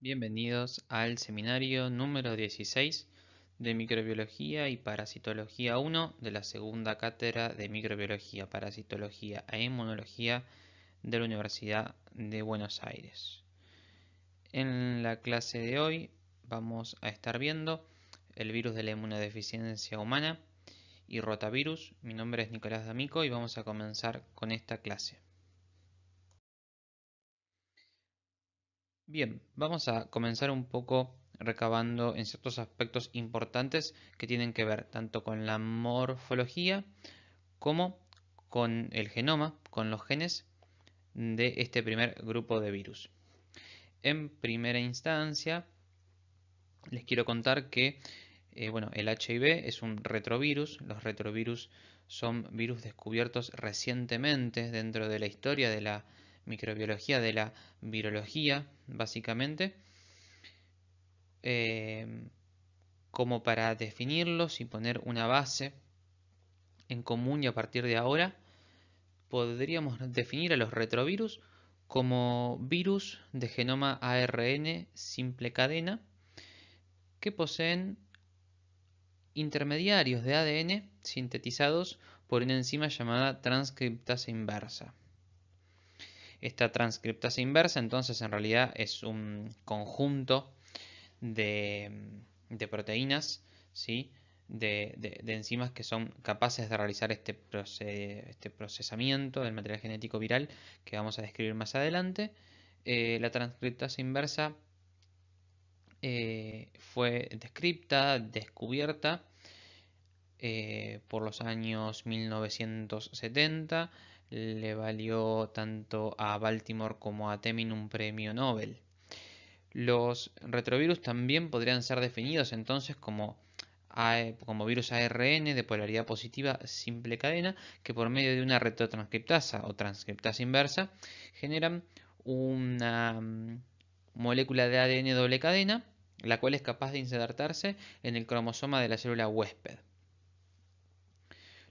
Bienvenidos al seminario número 16 de Microbiología y Parasitología 1 de la segunda cátedra de Microbiología, Parasitología e Inmunología de la Universidad de Buenos Aires. En la clase de hoy vamos a estar viendo el virus de la inmunodeficiencia humana y rotavirus. Mi nombre es Nicolás D'Amico y vamos a comenzar con esta clase. Bien, vamos a comenzar un poco recabando en ciertos aspectos importantes que tienen que ver tanto con la morfología como con el genoma, con los genes de este primer grupo de virus. En primera instancia, les quiero contar que el HIV es un retrovirus. Los retrovirus son virus descubiertos recientemente dentro de la historia de la microbiología, de la virología, básicamente. Como para definirlos y poner una base en común, y a partir de ahora podríamos definir a los retrovirus como virus de genoma ARN simple cadena que poseen intermediarios de ADN sintetizados por una enzima llamada transcriptasa inversa. Esta transcriptasa inversa entonces en realidad es un conjunto de proteínas, ¿sí? de enzimas que son capaces de realizar este procesamiento del material genético viral que vamos a describir más adelante. La transcriptasa inversa fue descubierta por los años 1970. Le valió tanto a Baltimore como a Temin un premio Nobel. Los retrovirus también podrían ser definidos entonces como virus ARN de polaridad positiva simple cadena que por medio de una retrotranscriptasa o transcriptasa inversa generan una molécula de ADN doble cadena, la cual es capaz de insertarse en el cromosoma de la célula huésped.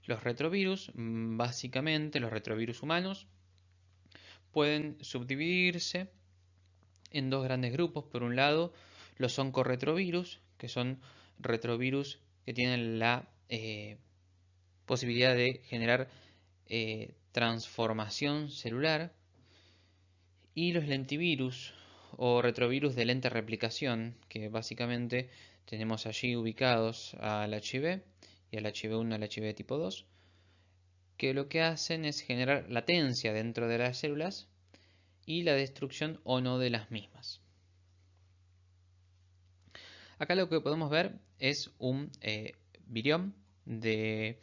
Los retrovirus, básicamente los retrovirus humanos, pueden subdividirse en dos grandes grupos. Por un lado, los oncorretrovirus, que son retrovirus que tienen la posibilidad de generar transformación celular, y los lentivirus o retrovirus de lenta replicación, que básicamente tenemos allí ubicados al HIV y al HIV1, al HIV tipo 2, que lo que hacen es generar latencia dentro de las células y la destrucción o no de las mismas. Acá lo que podemos ver es un virión de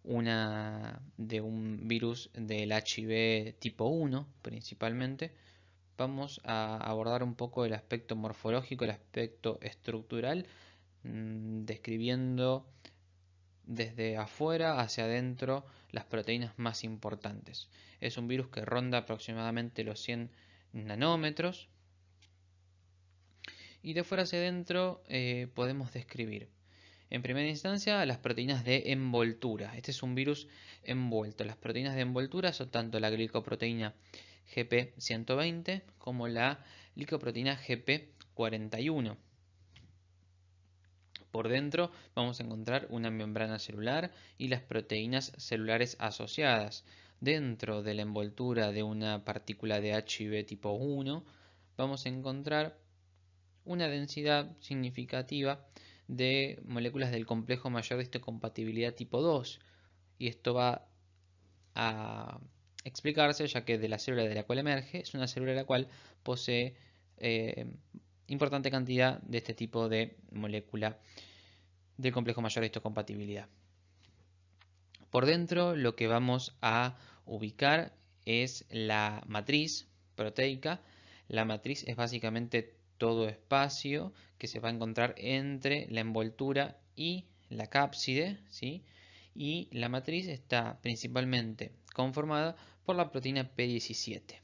un virus del HIV tipo 1 principalmente. Vamos a abordar un poco el aspecto morfológico, el aspecto estructural, describiendo desde afuera hacia adentro las proteínas más importantes. Es un virus que ronda aproximadamente los 100 nanómetros. Y de fuera hacia adentro podemos describir, en primera instancia, las proteínas de envoltura. Este es un virus envuelto. Las proteínas de envoltura son tanto la glicoproteína GP120 como la glicoproteína GP41. Por dentro vamos a encontrar una membrana celular y las proteínas celulares asociadas. Dentro de la envoltura de una partícula de HIV tipo 1 vamos a encontrar una densidad significativa de moléculas del complejo mayor de histocompatibilidad tipo 2. Y esto va a explicarse ya que de la célula de la cual emerge es una célula la cual posee importante cantidad de este tipo de molécula del complejo mayor de histocompatibilidad. Por dentro lo que vamos a ubicar es la matriz proteica. La matriz es básicamente todo espacio que se va a encontrar entre la envoltura y la cápside, ¿sí? Y la matriz está principalmente conformada por la proteína P17.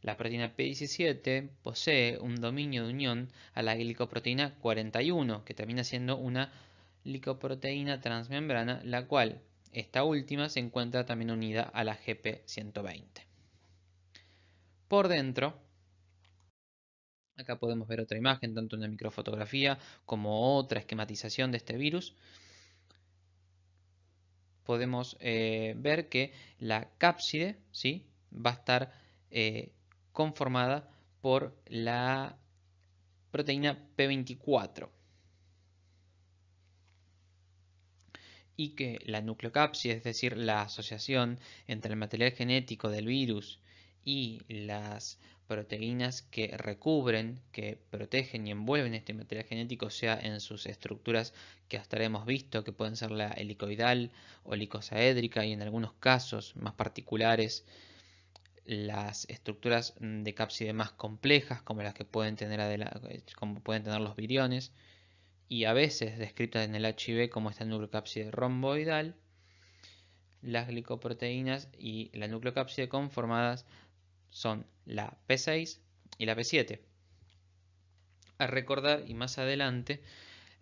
La proteína P17 posee un dominio de unión a la glicoproteína 41, que termina siendo una glicoproteína transmembrana, la cual, esta última, se encuentra también unida a la GP120. Por dentro Acá podemos ver otra imagen, tanto una microfotografía como otra esquematización de este virus. Podemos ver que la cápside, ¿sí?, va a estar conformada por la proteína P24 y que la nucleocápside, es decir, la asociación entre el material genético del virus y las proteínas que recubren, que protegen y envuelven este material genético, sea en sus estructuras que hasta ahora hemos visto, que pueden ser la helicoidal o helicosaédrica, y en algunos casos más particulares las estructuras de cápside más complejas, como las que pueden tener, como pueden tener los viriones, y a veces descritas en el HIV como esta nucleocápside romboidal. Las glicoproteínas y la nucleocápside conformadas son la P6 y la P7. A recordar, y más adelante,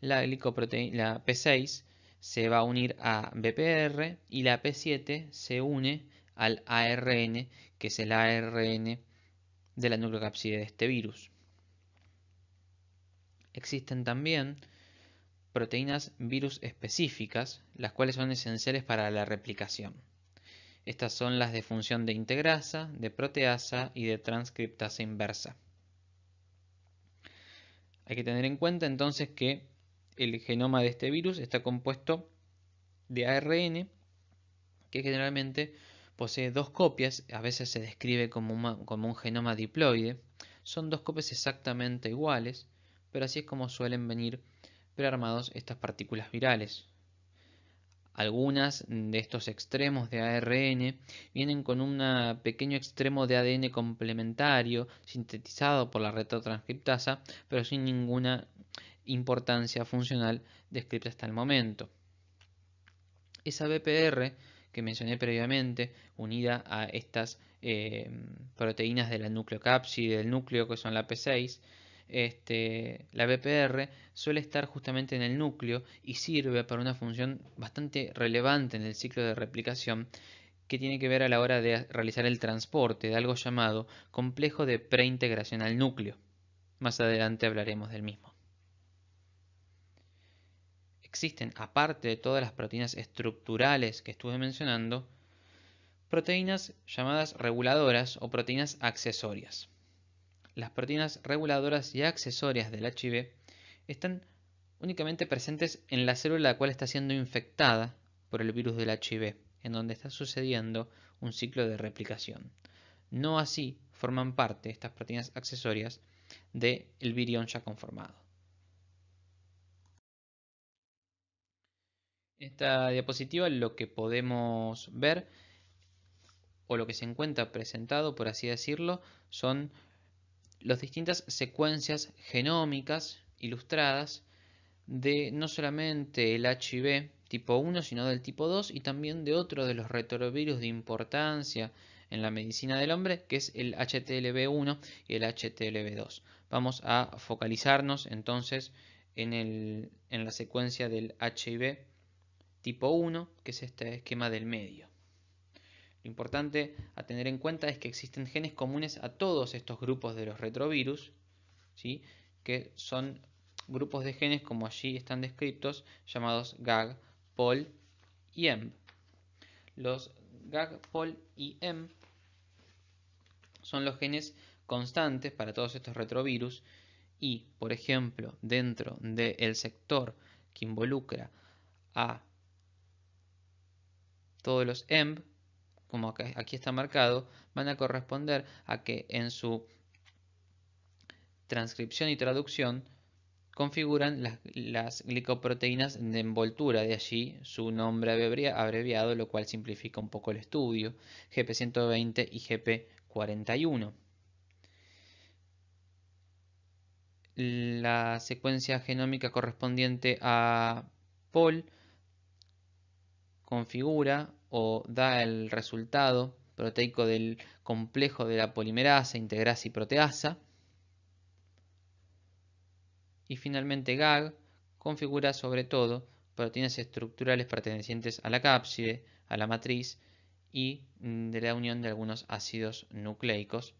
la P6 se va a unir a BPR y la P7 se une al ARN, que es el ARN de la nucleocápside de este virus. Existen también proteínas virus específicas, las cuales son esenciales para la replicación. Estas son las de función de integrasa, de proteasa y de transcriptasa inversa. Hay que tener en cuenta entonces que el genoma de este virus está compuesto de ARN, que generalmente posee dos copias, a veces se describe como un genoma diploide. Son dos copias exactamente iguales, pero así es como suelen venir prearmados estas partículas virales. Algunas de estos extremos de ARN vienen con un pequeño extremo de ADN complementario sintetizado por la retrotranscriptasa, pero sin ninguna importancia funcional descrita hasta el momento. Esa BPR que mencioné previamente, unida a estas proteínas de la nucleocápside del núcleo, que son la P6, la BPR suele estar justamente en el núcleo y sirve para una función bastante relevante en el ciclo de replicación, que tiene que ver a la hora de realizar el transporte de algo llamado complejo de preintegración al núcleo. Más adelante hablaremos del mismo. Existen, aparte de todas las proteínas estructurales que estuve mencionando, proteínas llamadas reguladoras o proteínas accesorias. Las proteínas reguladoras y accesorias del HIV están únicamente presentes en la célula la cual está siendo infectada por el virus del HIV, en donde está sucediendo un ciclo de replicación. No así forman parte estas proteínas accesorias del virión ya conformado. En esta diapositiva lo que podemos ver, o lo que se encuentra presentado, por así decirlo, son las distintas secuencias genómicas ilustradas de no solamente el HIV tipo 1, sino del tipo 2 y también de otro de los retrovirus de importancia en la medicina del hombre, que es el HTLV1 y el HTLV2. Vamos a focalizarnos entonces en la secuencia del HIV tipo 1, que es este esquema del medio. Lo importante a tener en cuenta es que existen genes comunes a todos estos grupos de los retrovirus, ¿sí?, que son grupos de genes como allí están descritos, llamados GAG, POL y EMB. Los GAG, POL y EMB son los genes constantes para todos estos retrovirus y, por ejemplo, dentro del sector que involucra a todos los EMB, como aquí está marcado, van a corresponder a que en su transcripción y traducción configuran las glicoproteínas de envoltura, de allí su nombre abreviado, lo cual simplifica un poco el estudio, GP120 y GP41. La secuencia genómica correspondiente a POL configura o da el resultado proteico del complejo de la polimerasa, integrasa y proteasa. Y finalmente GAG configura sobre todo proteínas estructurales pertenecientes a la cápside, a la matriz y de la unión de algunos ácidos nucleicos,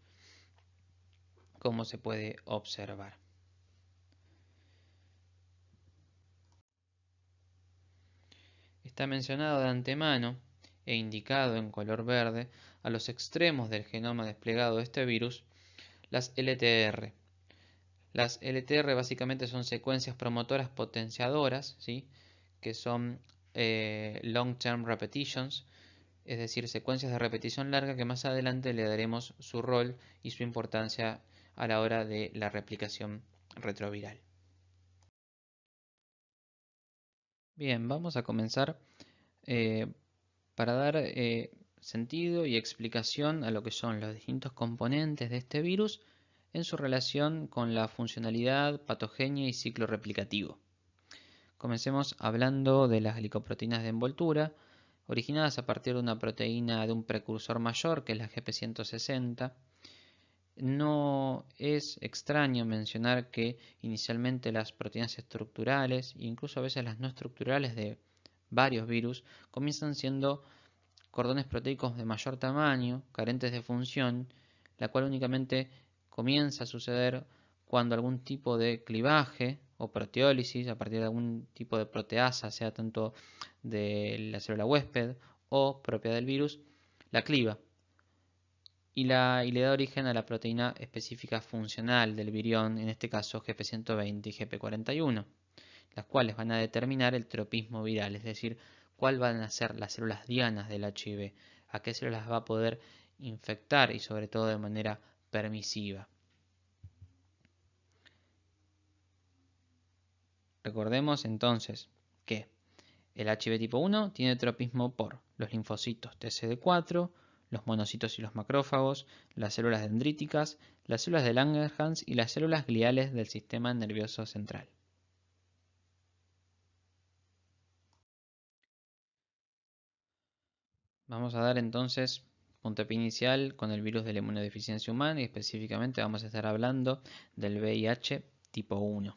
como se puede observar. Está mencionado de antemano e indicado en color verde a los extremos del genoma desplegado de este virus las LTR. Las LTR básicamente son secuencias promotoras potenciadoras, ¿sí? Que son long term repetitions, es decir, secuencias de repetición larga que más adelante le daremos su rol y su importancia a la hora de la replicación retroviral. Bien, vamos a comenzar para dar sentido y explicación a lo que son los distintos componentes de este virus en su relación con la funcionalidad, patogenia y ciclo replicativo. Comencemos hablando de las glicoproteínas de envoltura, originadas a partir de una proteína de un precursor mayor, que es la GP160. No es extraño mencionar que inicialmente las proteínas estructurales, e incluso a veces las no estructurales de varios virus, comienzan siendo cordones proteicos de mayor tamaño, carentes de función, la cual únicamente comienza a suceder cuando algún tipo de clivaje o proteólisis a partir de algún tipo de proteasa, sea tanto de la célula huésped o propia del virus, la cliva y le da origen a la proteína específica funcional del virión, en este caso GP120 y GP41, las cuales van a determinar el tropismo viral, es decir, cuál van a ser las células dianas del HIV, a qué células va a poder infectar y sobre todo de manera permisiva. Recordemos entonces que el HIV tipo 1 tiene tropismo por los linfocitos TCD4, los monocitos y los macrófagos, las células dendríticas, las células de Langerhans y las células gliales del sistema nervioso central. Vamos a dar entonces puntapié inicial con el virus de la inmunodeficiencia humana y específicamente vamos a estar hablando del VIH tipo 1.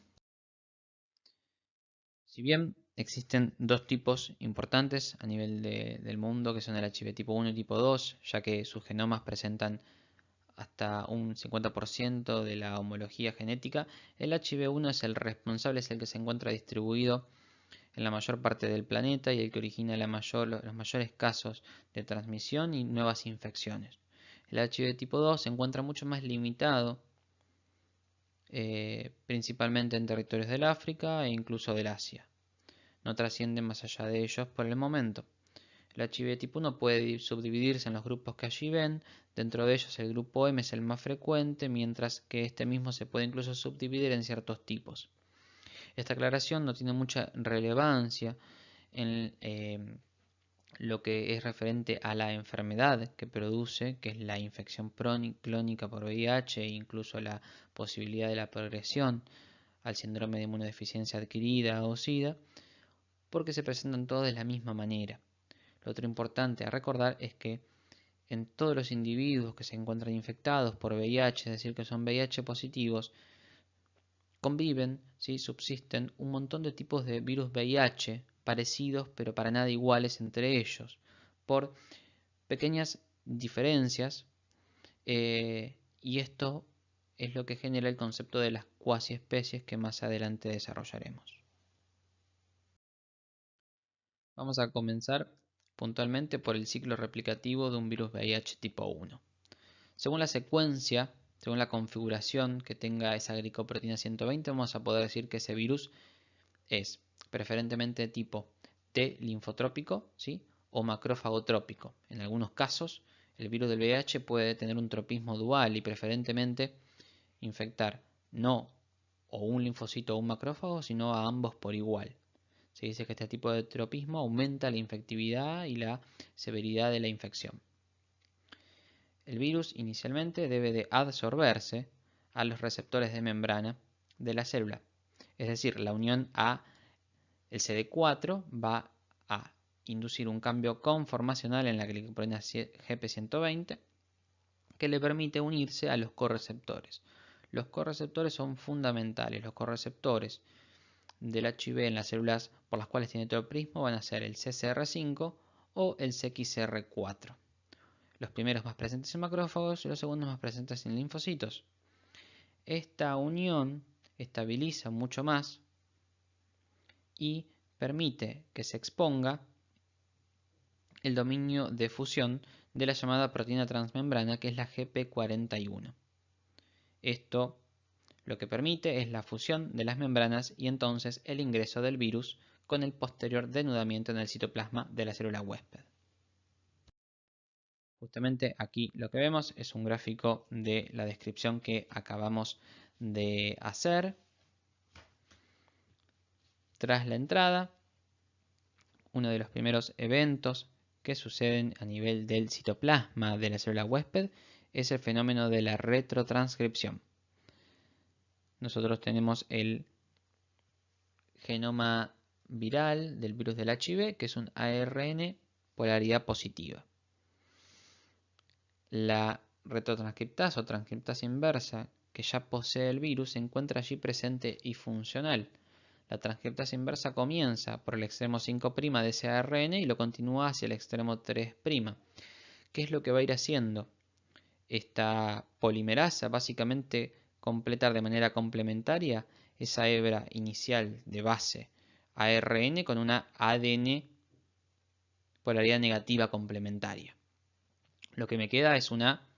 Si bien existen dos tipos importantes a nivel del mundo que son el HIV tipo 1 y tipo 2, ya que sus genomas presentan hasta un 50% de la homología genética, el HIV1 es el responsable, es el que se encuentra distribuido en la mayor parte del planeta y el que origina los mayores casos de transmisión y nuevas infecciones. El HIV tipo 2 se encuentra mucho más limitado, principalmente en territorios del África e incluso del Asia. No trasciende más allá de ellos por el momento. El HIV tipo 1 puede subdividirse en los grupos que allí ven, dentro de ellos el grupo M es el más frecuente, mientras que este mismo se puede incluso subdividir en ciertos tipos. Esta aclaración no tiene mucha relevancia en lo que es referente a la enfermedad que produce, que es la infección clónica por VIH e incluso la posibilidad de la progresión al síndrome de inmunodeficiencia adquirida o SIDA, porque se presentan todos de la misma manera. Lo otro importante a recordar es que en todos los individuos que se encuentran infectados por VIH, es decir, que son VIH positivos, conviven, ¿sí? Subsisten un montón de tipos de virus VIH parecidos, pero para nada iguales entre ellos, por pequeñas diferencias, y esto es lo que genera el concepto de las cuasi especies que más adelante desarrollaremos. Vamos a comenzar puntualmente por el ciclo replicativo de un virus VIH tipo 1. Según la secuencia, según la configuración que tenga esa glicoproteína 120, vamos a poder decir que ese virus es preferentemente tipo T linfotrópico, ¿sí? O macrófagotrópico. En algunos casos, el virus del VIH puede tener un tropismo dual y preferentemente infectar no o un linfocito o un macrófago, sino a ambos por igual. Se dice que este tipo de tropismo aumenta la infectividad y la severidad de la infección. El virus inicialmente debe de adsorberse a los receptores de membrana de la célula. Es decir, la unión a el CD4 va a inducir un cambio conformacional en la glicoproteína GP120 que le permite unirse a los correceptores. Los correceptores son fundamentales. Los correceptores del HIV en las células por las cuales tiene tropismo van a ser el CCR5 o el CXCR4. Los primeros más presentes en macrófagos y los segundos más presentes en linfocitos. esta unión estabiliza mucho más y permite que se exponga el dominio de fusión de la llamada proteína transmembrana, que es la GP41. Esto lo que permite es la fusión de las membranas y entonces el ingreso del virus con el posterior denudamiento en el citoplasma de la célula huésped. Justamente aquí lo que vemos es un gráfico de la descripción que acabamos de hacer. Tras la entrada, uno de los primeros eventos que suceden a nivel del citoplasma de la célula huésped es el fenómeno de la retrotranscripción. Nosotros tenemos el genoma viral del virus del HIV, que es un ARN polaridad positiva. La retrotranscriptasa o transcriptasa inversa que ya posee el virus se encuentra allí presente y funcional. La transcriptasa inversa comienza por el extremo 5' de ese ARN y lo continúa hacia el extremo 3'. ¿Qué es lo que va a ir haciendo? Esta polimerasa básicamente completar de manera complementaria esa hebra inicial de base ARN con una ADN polaridad negativa complementaria. Lo que me queda es una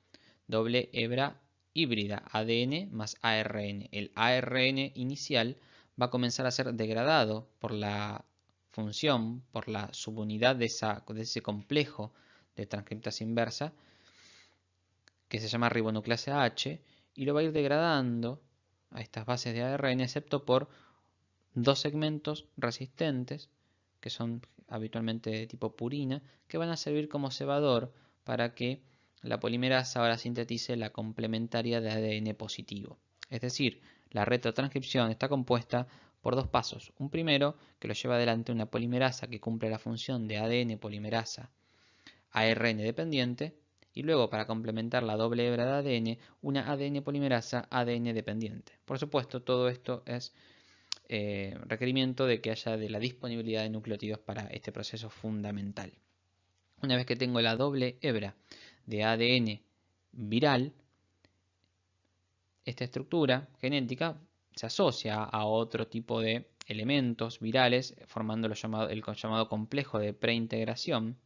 doble hebra híbrida, ADN más ARN. El ARN inicial va a comenzar a ser degradado por la función, por la subunidad de ese complejo de transcriptasa inversa, que se llama ribonucleasa H, y lo va a ir degradando a estas bases de ARN, excepto por dos segmentos resistentes, que son habitualmente de tipo purina, que van a servir como cebador para que la polimerasa ahora sintetice la complementaria de ADN positivo. Es decir, la retrotranscripción está compuesta por dos pasos. Un primero, que lo lleva adelante una polimerasa que cumple la función de ADN polimerasa ARN dependiente, y luego para complementar la doble hebra de ADN, una ADN polimerasa ADN dependiente. Por supuesto, todo esto es requerimiento de que haya de la disponibilidad de nucleótidos para este proceso fundamental. Una vez que tengo la doble hebra de ADN viral, esta estructura genética se asocia a otro tipo de elementos virales formando el llamado complejo de preintegración.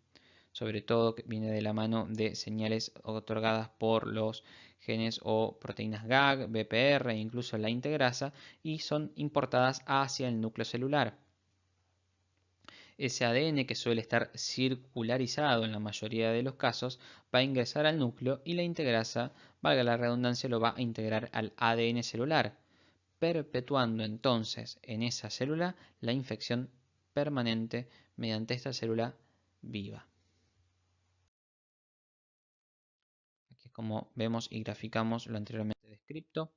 Sobre todo viene de la mano de señales otorgadas por los genes o proteínas GAG, BPR e incluso la integrasa, y son importadas hacia el núcleo celular. Ese ADN, que suele estar circularizado en la mayoría de los casos, va a ingresar al núcleo y la integrasa, valga la redundancia, lo va a integrar al ADN celular, perpetuando entonces en esa célula la infección permanente mediante esta célula viva. Aquí es como vemos y graficamos lo anteriormente descrito.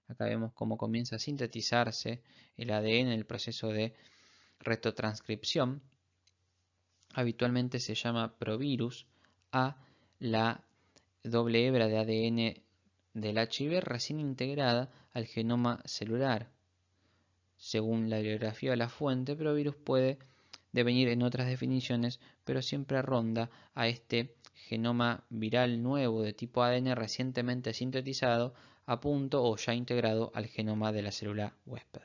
Acá vemos cómo comienza a sintetizarse el ADN en el proceso de retrotranscripción. Habitualmente se llama provirus a la doble hebra de ADN del HIV recién integrada al genoma celular. Según la bibliografía de la fuente, provirus puede devenir en otras definiciones, pero siempre ronda a este genoma viral nuevo de tipo ADN recientemente sintetizado a punto o ya integrado al genoma de la célula huésped.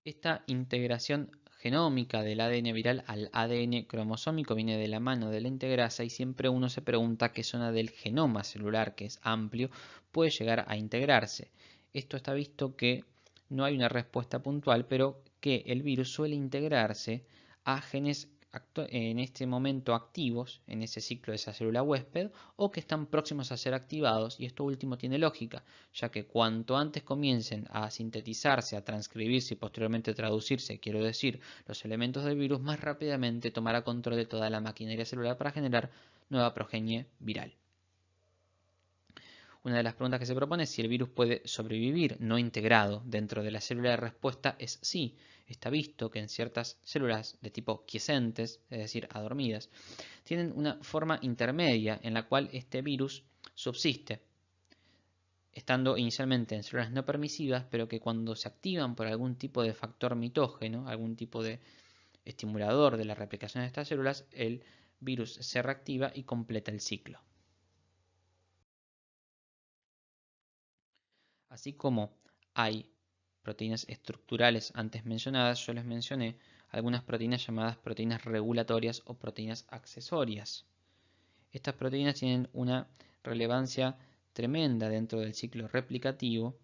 Esta integración genómica del ADN viral al ADN cromosómico viene de la mano de la integrasa y siempre uno se pregunta qué zona del genoma celular, que es amplio, puede llegar a integrarse. Esto está visto que no hay una respuesta puntual, pero que el virus suele integrarse a genes en este momento activos en ese ciclo de esa célula huésped o que están próximos a ser activados, y esto último tiene lógica, ya que cuanto antes comiencen a sintetizarse, a transcribirse y posteriormente traducirse, quiero decir, los elementos del virus, más rápidamente tomará control de toda la maquinaria celular para generar nueva progenie viral. Una de las preguntas que se propone es si el virus puede sobrevivir no integrado dentro de la célula de respuesta es sí. Está visto que en ciertas células de tipo quiescentes, es decir, adormidas, tienen una forma intermedia en la cual este virus subsiste, estando inicialmente en células no permisivas, pero que cuando se activan por algún tipo de factor mitógeno, algún tipo de estimulador de la replicación de estas células, el virus se reactiva y completa el ciclo. Así como hay proteínas estructurales antes mencionadas, yo les mencioné algunas proteínas llamadas proteínas regulatorias o proteínas accesorias. Estas proteínas tienen una relevancia tremenda dentro del ciclo replicativo,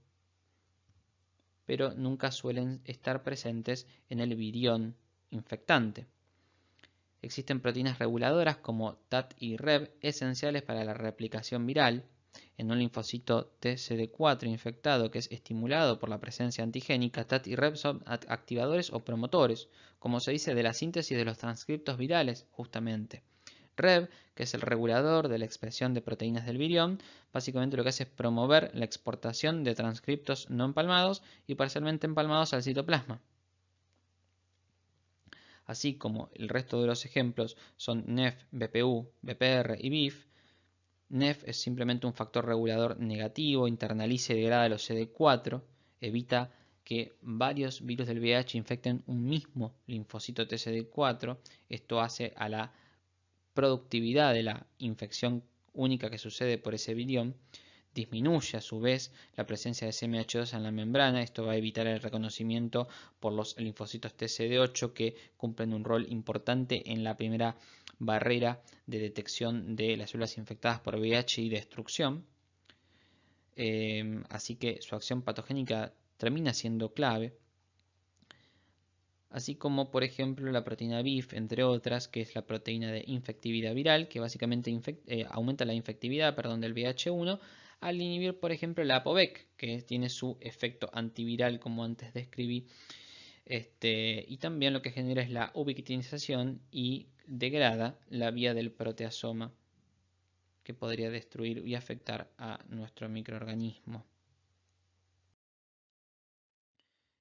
pero nunca suelen estar presentes en el virión infectante. Existen proteínas reguladoras como TAT y REB esenciales para la replicación viral. En un linfocito TCD4 infectado que es estimulado por la presencia antigénica, TAT y REB son activadores o promotores, como se dice, de la síntesis de los transcriptos virales, justamente. REB, que es el regulador de la expresión de proteínas del virión, básicamente lo que hace es promover la exportación de transcriptos no empalmados y parcialmente empalmados al citoplasma. Así como el resto de los ejemplos son NEF, BPU, BPR y BIF. NEF es simplemente un factor regulador negativo, internaliza y degrada los CD4, evita que varios virus del VIH infecten un mismo linfocito TCD4. Esto hace a la productividad de la infección única que sucede por ese virión. Disminuye a su vez la presencia de CMH2 en la membrana. Esto va a evitar el reconocimiento por los linfocitos TCD8 que cumplen un rol importante en la primera barrera de detección de las células infectadas por VIH y destrucción. Así que su acción patogénica termina siendo clave. Así como por ejemplo la proteína BIF, entre otras, que es la proteína de infectividad viral, que básicamente aumenta la infectividad del VIH1 al inhibir por ejemplo la ApoBec, que tiene su efecto antiviral como antes describí, y también lo que genera es la ubiquitinización y degrada la vía del proteasoma, que podría destruir y afectar a nuestro microorganismo.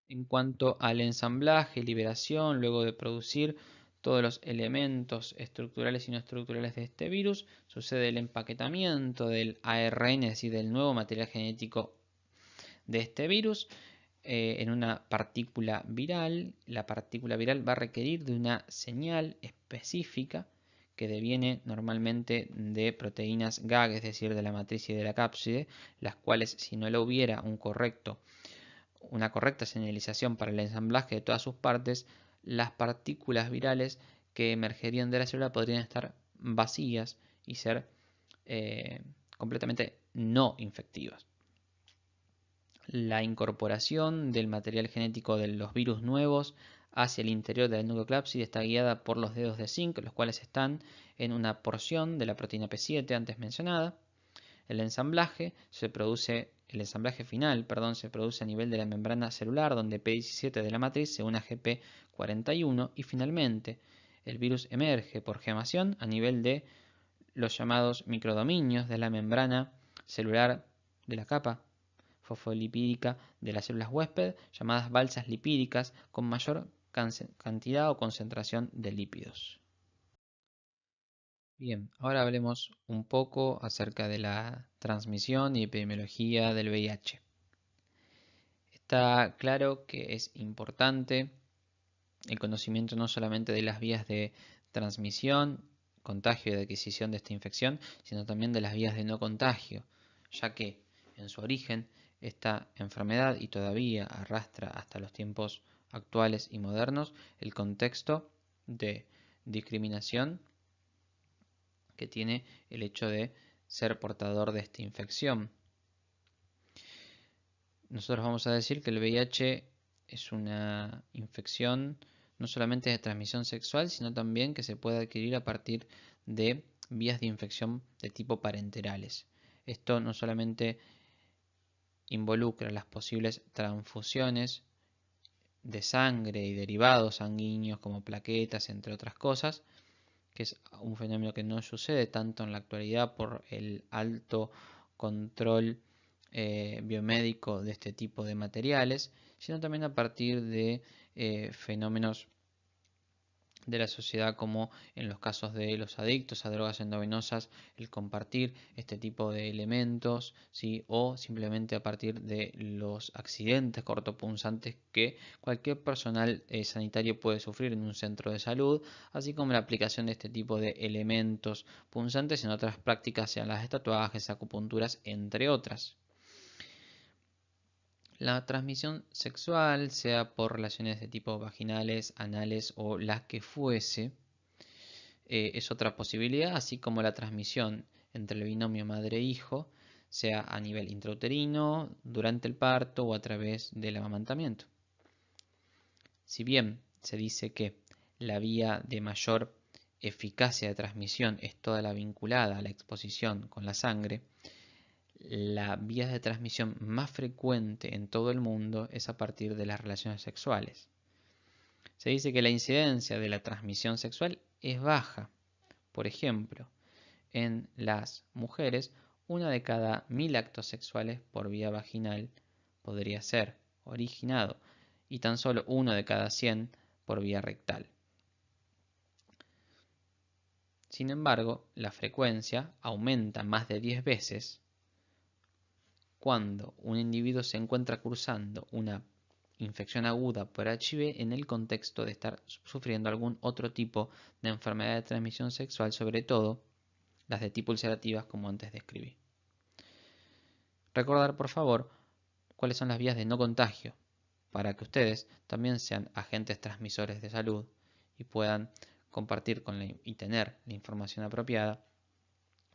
En cuanto al ensamblaje y liberación, luego de producir todos los elementos estructurales y no estructurales de este virus, sucede el empaquetamiento del ARN, es decir, del nuevo material genético de este virus, en una partícula viral. La partícula viral va a requerir de una señal específica que deviene normalmente de proteínas GAG, es decir, de la matriz y de la cápside, las cuales, si no lo hubiera una correcta señalización para el ensamblaje de todas sus partes, las partículas virales que emergerían de la célula podrían estar vacías y ser completamente no infectivas. La incorporación del material genético de los virus nuevos hacia el interior del núcleo clápside está guiada por los dedos de zinc, los cuales están en una porción de la proteína P7 antes mencionada. El ensamblaje final, se produce a nivel de la membrana celular, donde P17 de la matriz se une a GP41 y finalmente el virus emerge por gemación a nivel de los llamados microdominios de la membrana celular de la capa fosfolipídica de las células huésped, llamadas balsas lipídicas, con mayor cantidad o concentración de lípidos. Bien, ahora hablemos un poco acerca de la transmisión y epidemiología del VIH. Está claro que es importante el conocimiento no solamente de las vías de transmisión, contagio y de adquisición de esta infección, sino también de las vías de no contagio, ya que en su origen esta enfermedad y todavía arrastra hasta los tiempos actuales y modernos el contexto de discriminación que tiene el hecho de ser portador de esta infección. Nosotros vamos a decir que el VIH es una infección no solamente de transmisión sexual, sino también que se puede adquirir a partir de vías de infección de tipo parenterales. Esto no solamente involucra las posibles transfusiones de sangre y derivados sanguíneos como plaquetas, entre otras cosas, que es un fenómeno que no sucede tanto en la actualidad por el alto control biomédico de este tipo de materiales, sino también a partir de fenómenos de la sociedad, como en los casos de los adictos a drogas endovenosas, el compartir este tipo de elementos, ¿sí? O simplemente a partir de los accidentes cortopunzantes que cualquier personal sanitario puede sufrir en un centro de salud, así como la aplicación de este tipo de elementos punzantes en otras prácticas, sean las de tatuajes, acupunturas, entre otras. La transmisión sexual, sea por relaciones de tipo vaginales, anales o las que fuese, es otra posibilidad, así como la transmisión entre el binomio madre-hijo, sea a nivel intrauterino, durante el parto o a través del amamantamiento. Si bien se dice que la vía de mayor eficacia de transmisión es toda la vinculada a la exposición con la sangre, la vía de transmisión más frecuente en todo el mundo es a partir de las relaciones sexuales. Se dice que la incidencia de la transmisión sexual es baja. Por ejemplo, en las mujeres, 1 de cada 1000 actos sexuales por vía vaginal podría ser originado y tan solo 1 de cada 100 por vía rectal. Sin embargo, la frecuencia aumenta más de 10 veces cuando un individuo se encuentra cursando una infección aguda por HIV en el contexto de estar sufriendo algún otro tipo de enfermedad de transmisión sexual, sobre todo las de tipo ulcerativas como antes describí. Recordar, por favor, cuáles son las vías de no contagio para que ustedes también sean agentes transmisores de salud y puedan compartir y tener la información apropiada.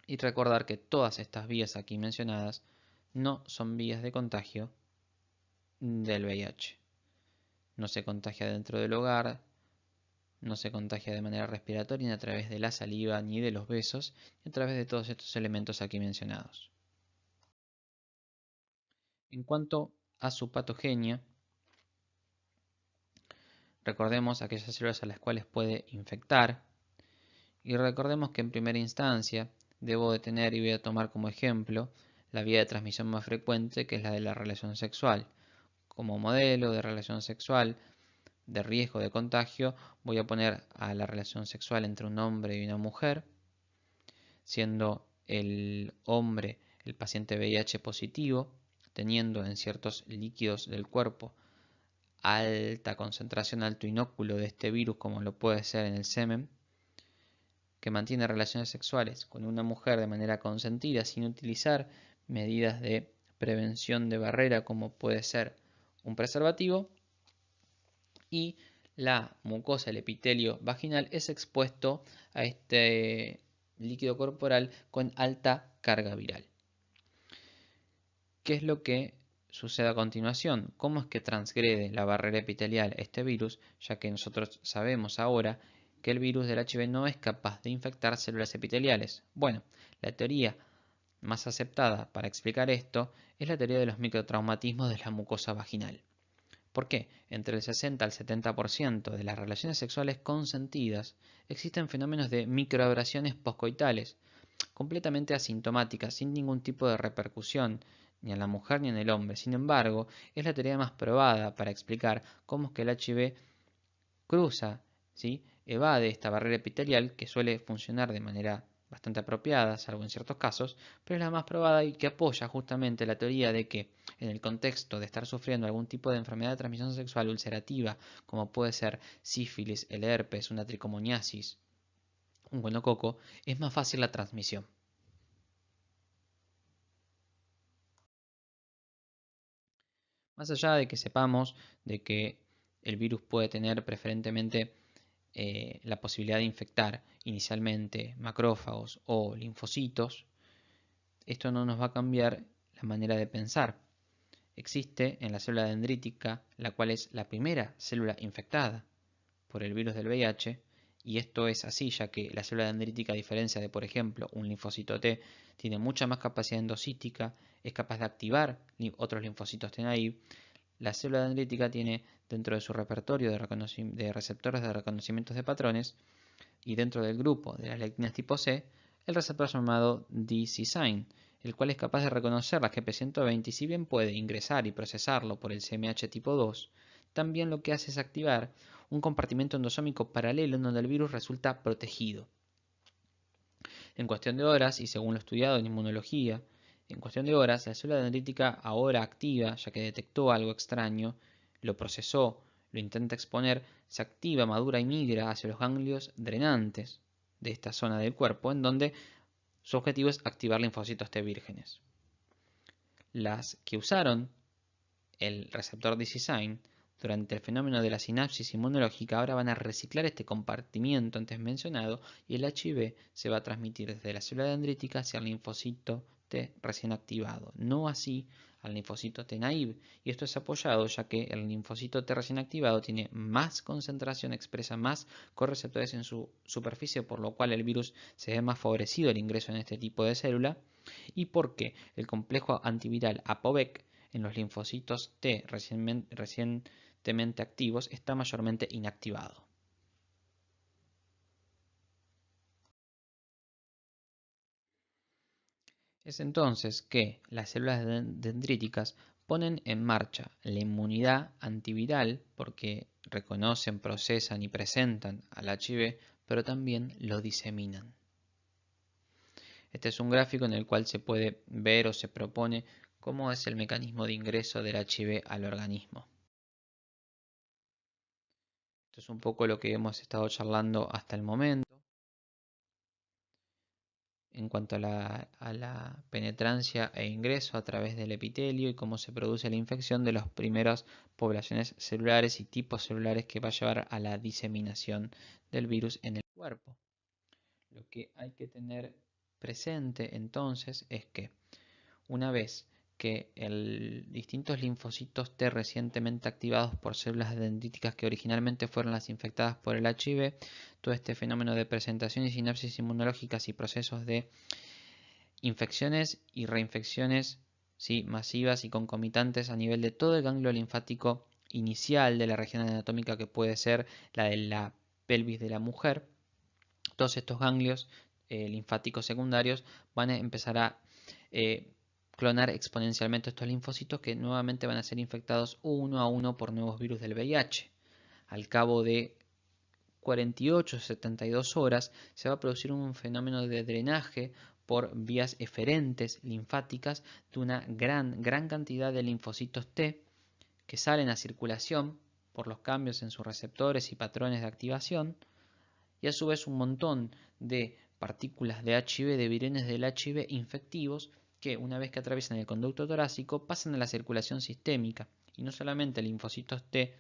Y recordar que todas estas vías aquí mencionadas no son vías de contagio del VIH. No se contagia dentro del hogar, no se contagia de manera respiratoria ni a través de la saliva ni de los besos, ni a través de todos estos elementos aquí mencionados. En cuanto a su patogenia, recordemos aquellas células a las cuales puede infectar y recordemos que en primera instancia debo de tener y voy a tomar como ejemplo la vía de transmisión más frecuente, que es la de la relación sexual. Como modelo de relación sexual de riesgo de contagio voy a poner a la relación sexual entre un hombre y una mujer, siendo el hombre el paciente VIH positivo, teniendo en ciertos líquidos del cuerpo alta concentración, alto inóculo de este virus, como lo puede ser en el semen, que mantiene relaciones sexuales con una mujer de manera consentida sin utilizar medidas de prevención de barrera como puede ser un preservativo, y la mucosa, el epitelio vaginal, es expuesto a este líquido corporal con alta carga viral. ¿Qué es lo que sucede a continuación? ¿Cómo es que transgrede la barrera epitelial este virus? Ya que nosotros sabemos ahora que el virus del HIV no es capaz de infectar células epiteliales. Bueno, la teoría más aceptada para explicar esto es la teoría de los microtraumatismos de la mucosa vaginal. ¿Por qué? Entre el 60 al 70% de las relaciones sexuales consentidas existen fenómenos de microabrasiones poscoitales, completamente asintomáticas, sin ningún tipo de repercusión, ni en la mujer ni en el hombre. Sin embargo, es la teoría más probada para explicar cómo es que el HIV cruza, ¿sí? Evade esta barrera epitelial que suele funcionar de manera bastante apropiada, salvo en ciertos casos, pero es la más probada y que apoya justamente la teoría de que en el contexto de estar sufriendo algún tipo de enfermedad de transmisión sexual ulcerativa, como puede ser sífilis, el herpes, una tricomoniasis, un gonococo, es más fácil la transmisión. Más allá de que sepamos de que el virus puede tener preferentemente la posibilidad de infectar inicialmente macrófagos o linfocitos, esto no nos va a cambiar la manera de pensar. Existe en la célula dendrítica, la cual es la primera célula infectada por el virus del VIH, y esto es así ya que la célula dendrítica, a diferencia de, por ejemplo, un linfocito T, tiene mucha más capacidad endocítica, es capaz de activar otros linfocitos T naive. La célula dendrítica tiene dentro de su repertorio de receptores de reconocimientos de patrones y dentro del grupo de las lectinas tipo C, el receptor llamado D-cysteine, el cual es capaz de reconocer la GP120 y si bien puede ingresar y procesarlo por el CMH tipo 2, también lo que hace es activar un compartimento endosómico paralelo en donde el virus resulta protegido. En cuestión de horas, y según lo estudiado en inmunología, en cuestión de horas, la célula dendrítica ahora activa, ya que detectó algo extraño, lo procesó, lo intenta exponer, se activa, madura y migra hacia los ganglios drenantes de esta zona del cuerpo, en donde su objetivo es activar linfocitos T vírgenes. Las que usaron el receptor D-Sign, durante el fenómeno de la sinapsis inmunológica, ahora van a reciclar este compartimiento antes mencionado y el HIV se va a transmitir desde la célula dendrítica hacia el linfocito T recién activado, no así al linfocito T naive. Y esto es apoyado ya que el linfocito T recién activado tiene más concentración, expresa más correceptores en su superficie, por lo cual el virus se ve más favorecido el ingreso en este tipo de célula, y porque el complejo antiviral APOBEC en los linfocitos T recientemente activos está mayormente inactivado. Es entonces que las células dendríticas ponen en marcha la inmunidad antiviral porque reconocen, procesan y presentan al HIV, pero también lo diseminan. Este es un gráfico en el cual se puede ver o se propone cómo es el mecanismo de ingreso del HIV al organismo. Esto es un poco lo que hemos estado charlando hasta el momento. En cuanto a la penetrancia e ingreso a través del epitelio y cómo se produce la infección de las primeras poblaciones celulares y tipos celulares que va a llevar a la diseminación del virus en el cuerpo. Lo que hay que tener presente entonces es que una vez que distintos linfocitos T recientemente activados por células dendríticas que originalmente fueron las infectadas por el HIV, todo este fenómeno de presentación y sinapsis inmunológicas y procesos de infecciones y reinfecciones, ¿sí?, masivas y concomitantes a nivel de todo el ganglio linfático inicial de la región anatómica que puede ser la de la pelvis de la mujer. Todos estos ganglios linfáticos secundarios van a empezar a eh, clonar exponencialmente estos linfocitos que nuevamente van a ser infectados uno a uno por nuevos virus del VIH. Al cabo de 48 o 72 horas se va a producir un fenómeno de drenaje por vías eferentes linfáticas de una gran cantidad de linfocitos T que salen a circulación por los cambios en sus receptores y patrones de activación, y a su vez un montón de partículas de HIV, de virenes del HIV infectivos, que una vez que atraviesan el conducto torácico pasan a la circulación sistémica, y no solamente linfocitos T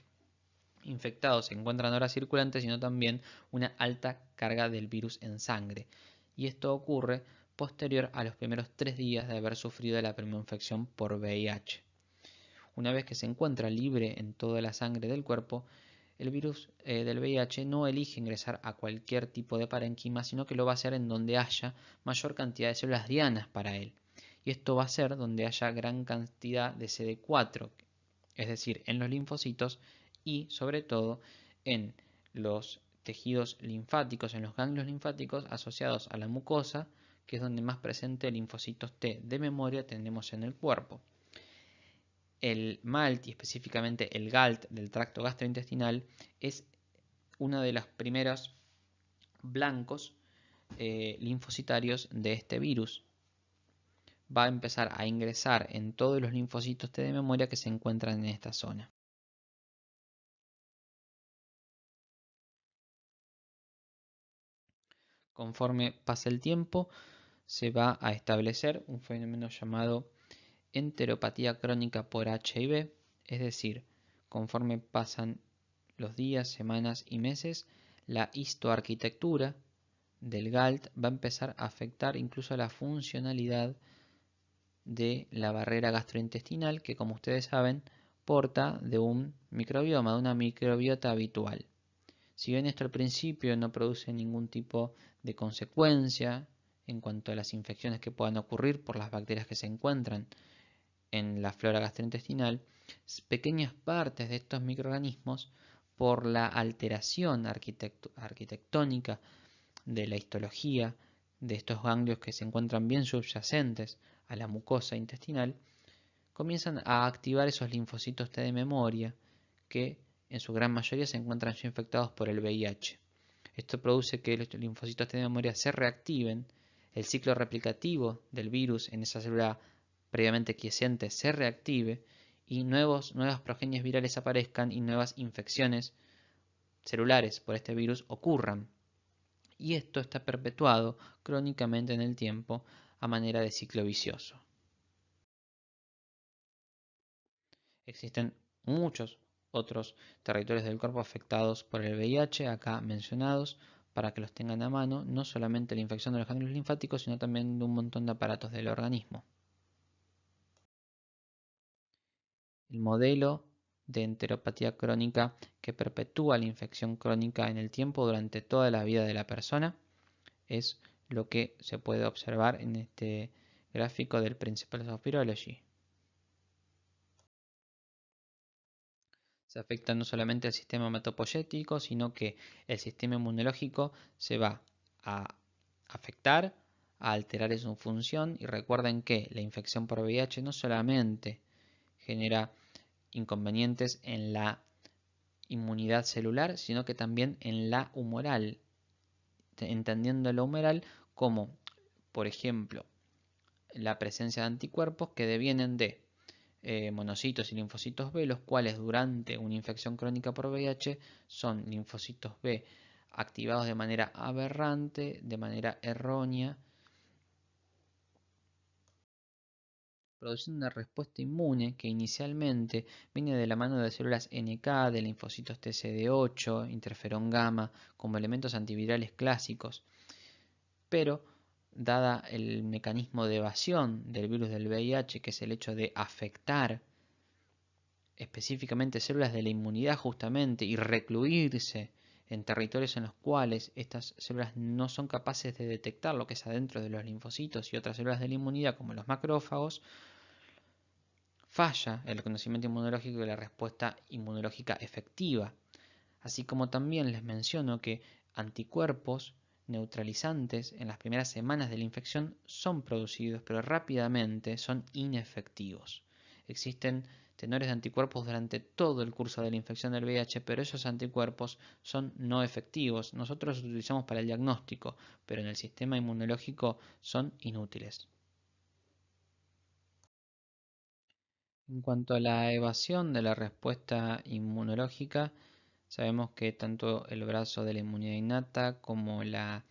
infectados se encuentran ahora circulantes, sino también una alta carga del virus en sangre. Y esto ocurre posterior a los primeros 3 días de haber sufrido la primera infección por VIH. Una vez que se encuentra libre en toda la sangre del cuerpo, el virus del VIH no elige ingresar a cualquier tipo de parénquima, sino que lo va a hacer en donde haya mayor cantidad de células dianas para él. Y esto va a ser donde haya gran cantidad de CD4, es decir, en los linfocitos y sobre todo en los tejidos linfáticos, en los ganglios linfáticos asociados a la mucosa, que es donde más presente linfocitos T de memoria tenemos en el cuerpo. El MALT y específicamente el GALT del tracto gastrointestinal es uno de los primeros blancos linfocitarios de este virus. Va a empezar a ingresar en todos los linfocitos T de memoria que se encuentran en esta zona. Conforme pasa el tiempo, se va a establecer un fenómeno llamado enteropatía crónica por HIV, es decir, conforme pasan los días, semanas y meses, la histoarquitectura del GALT va a empezar a afectar incluso la funcionalidad de la barrera gastrointestinal que, como ustedes saben, porta de un microbioma, de una microbiota habitual. Si bien esto al principio no produce ningún tipo de consecuencia en cuanto a las infecciones que puedan ocurrir por las bacterias que se encuentran en la flora gastrointestinal, pequeñas partes de estos microorganismos, por la alteración arquitectónica de la histología de estos ganglios que se encuentran bien subyacentes a la mucosa intestinal, comienzan a activar esos linfocitos T de memoria que en su gran mayoría se encuentran ya infectados por el VIH. Esto produce que los linfocitos T de memoria se reactiven, el ciclo replicativo del virus en esa célula previamente quiescente se reactive y nuevas progenies virales aparezcan y nuevas infecciones celulares por este virus ocurran. Y esto está perpetuado crónicamente en el tiempo a manera de ciclo vicioso. Existen muchos otros territorios del cuerpo afectados por el VIH, acá mencionados, para que los tengan a mano, no solamente la infección de los ganglios linfáticos, sino también de un montón de aparatos del organismo. El modelo de enteropatía crónica que perpetúa la infección crónica en el tiempo durante toda la vida de la persona es lo que se puede observar en este gráfico del Principles of Virology. Se afecta no solamente al sistema hematopoyético, sino que el sistema inmunológico se va a afectar, a alterar en su función. Y recuerden que la infección por VIH no solamente genera inconvenientes en la inmunidad celular, sino que también en la humoral, entendiendo la humoral como, por ejemplo, la presencia de anticuerpos que devienen de monocitos y linfocitos B, los cuales durante una infección crónica por VIH son linfocitos B activados de manera aberrante, de manera errónea, produciendo una respuesta inmune que inicialmente viene de la mano de células NK, de linfocitos TCD8, interferón gamma, como elementos antivirales clásicos, pero dada el mecanismo de evasión del virus del VIH, que es el hecho de afectar específicamente células de la inmunidad justamente y recluirse en territorios en los cuales estas células no son capaces de detectar lo que es adentro de los linfocitos y otras células de la inmunidad como los macrófagos, falla el reconocimiento inmunológico y la respuesta inmunológica efectiva. Así como también les menciono que anticuerpos neutralizantes en las primeras semanas de la infección son producidos, pero rápidamente son inefectivos. Existen tenores de anticuerpos durante todo el curso de la infección del VIH, pero esos anticuerpos son no efectivos. Nosotros los utilizamos para el diagnóstico, pero en el sistema inmunológico son inútiles. En cuanto a la evasión de la respuesta inmunológica, sabemos que tanto el brazo de la inmunidad innata como la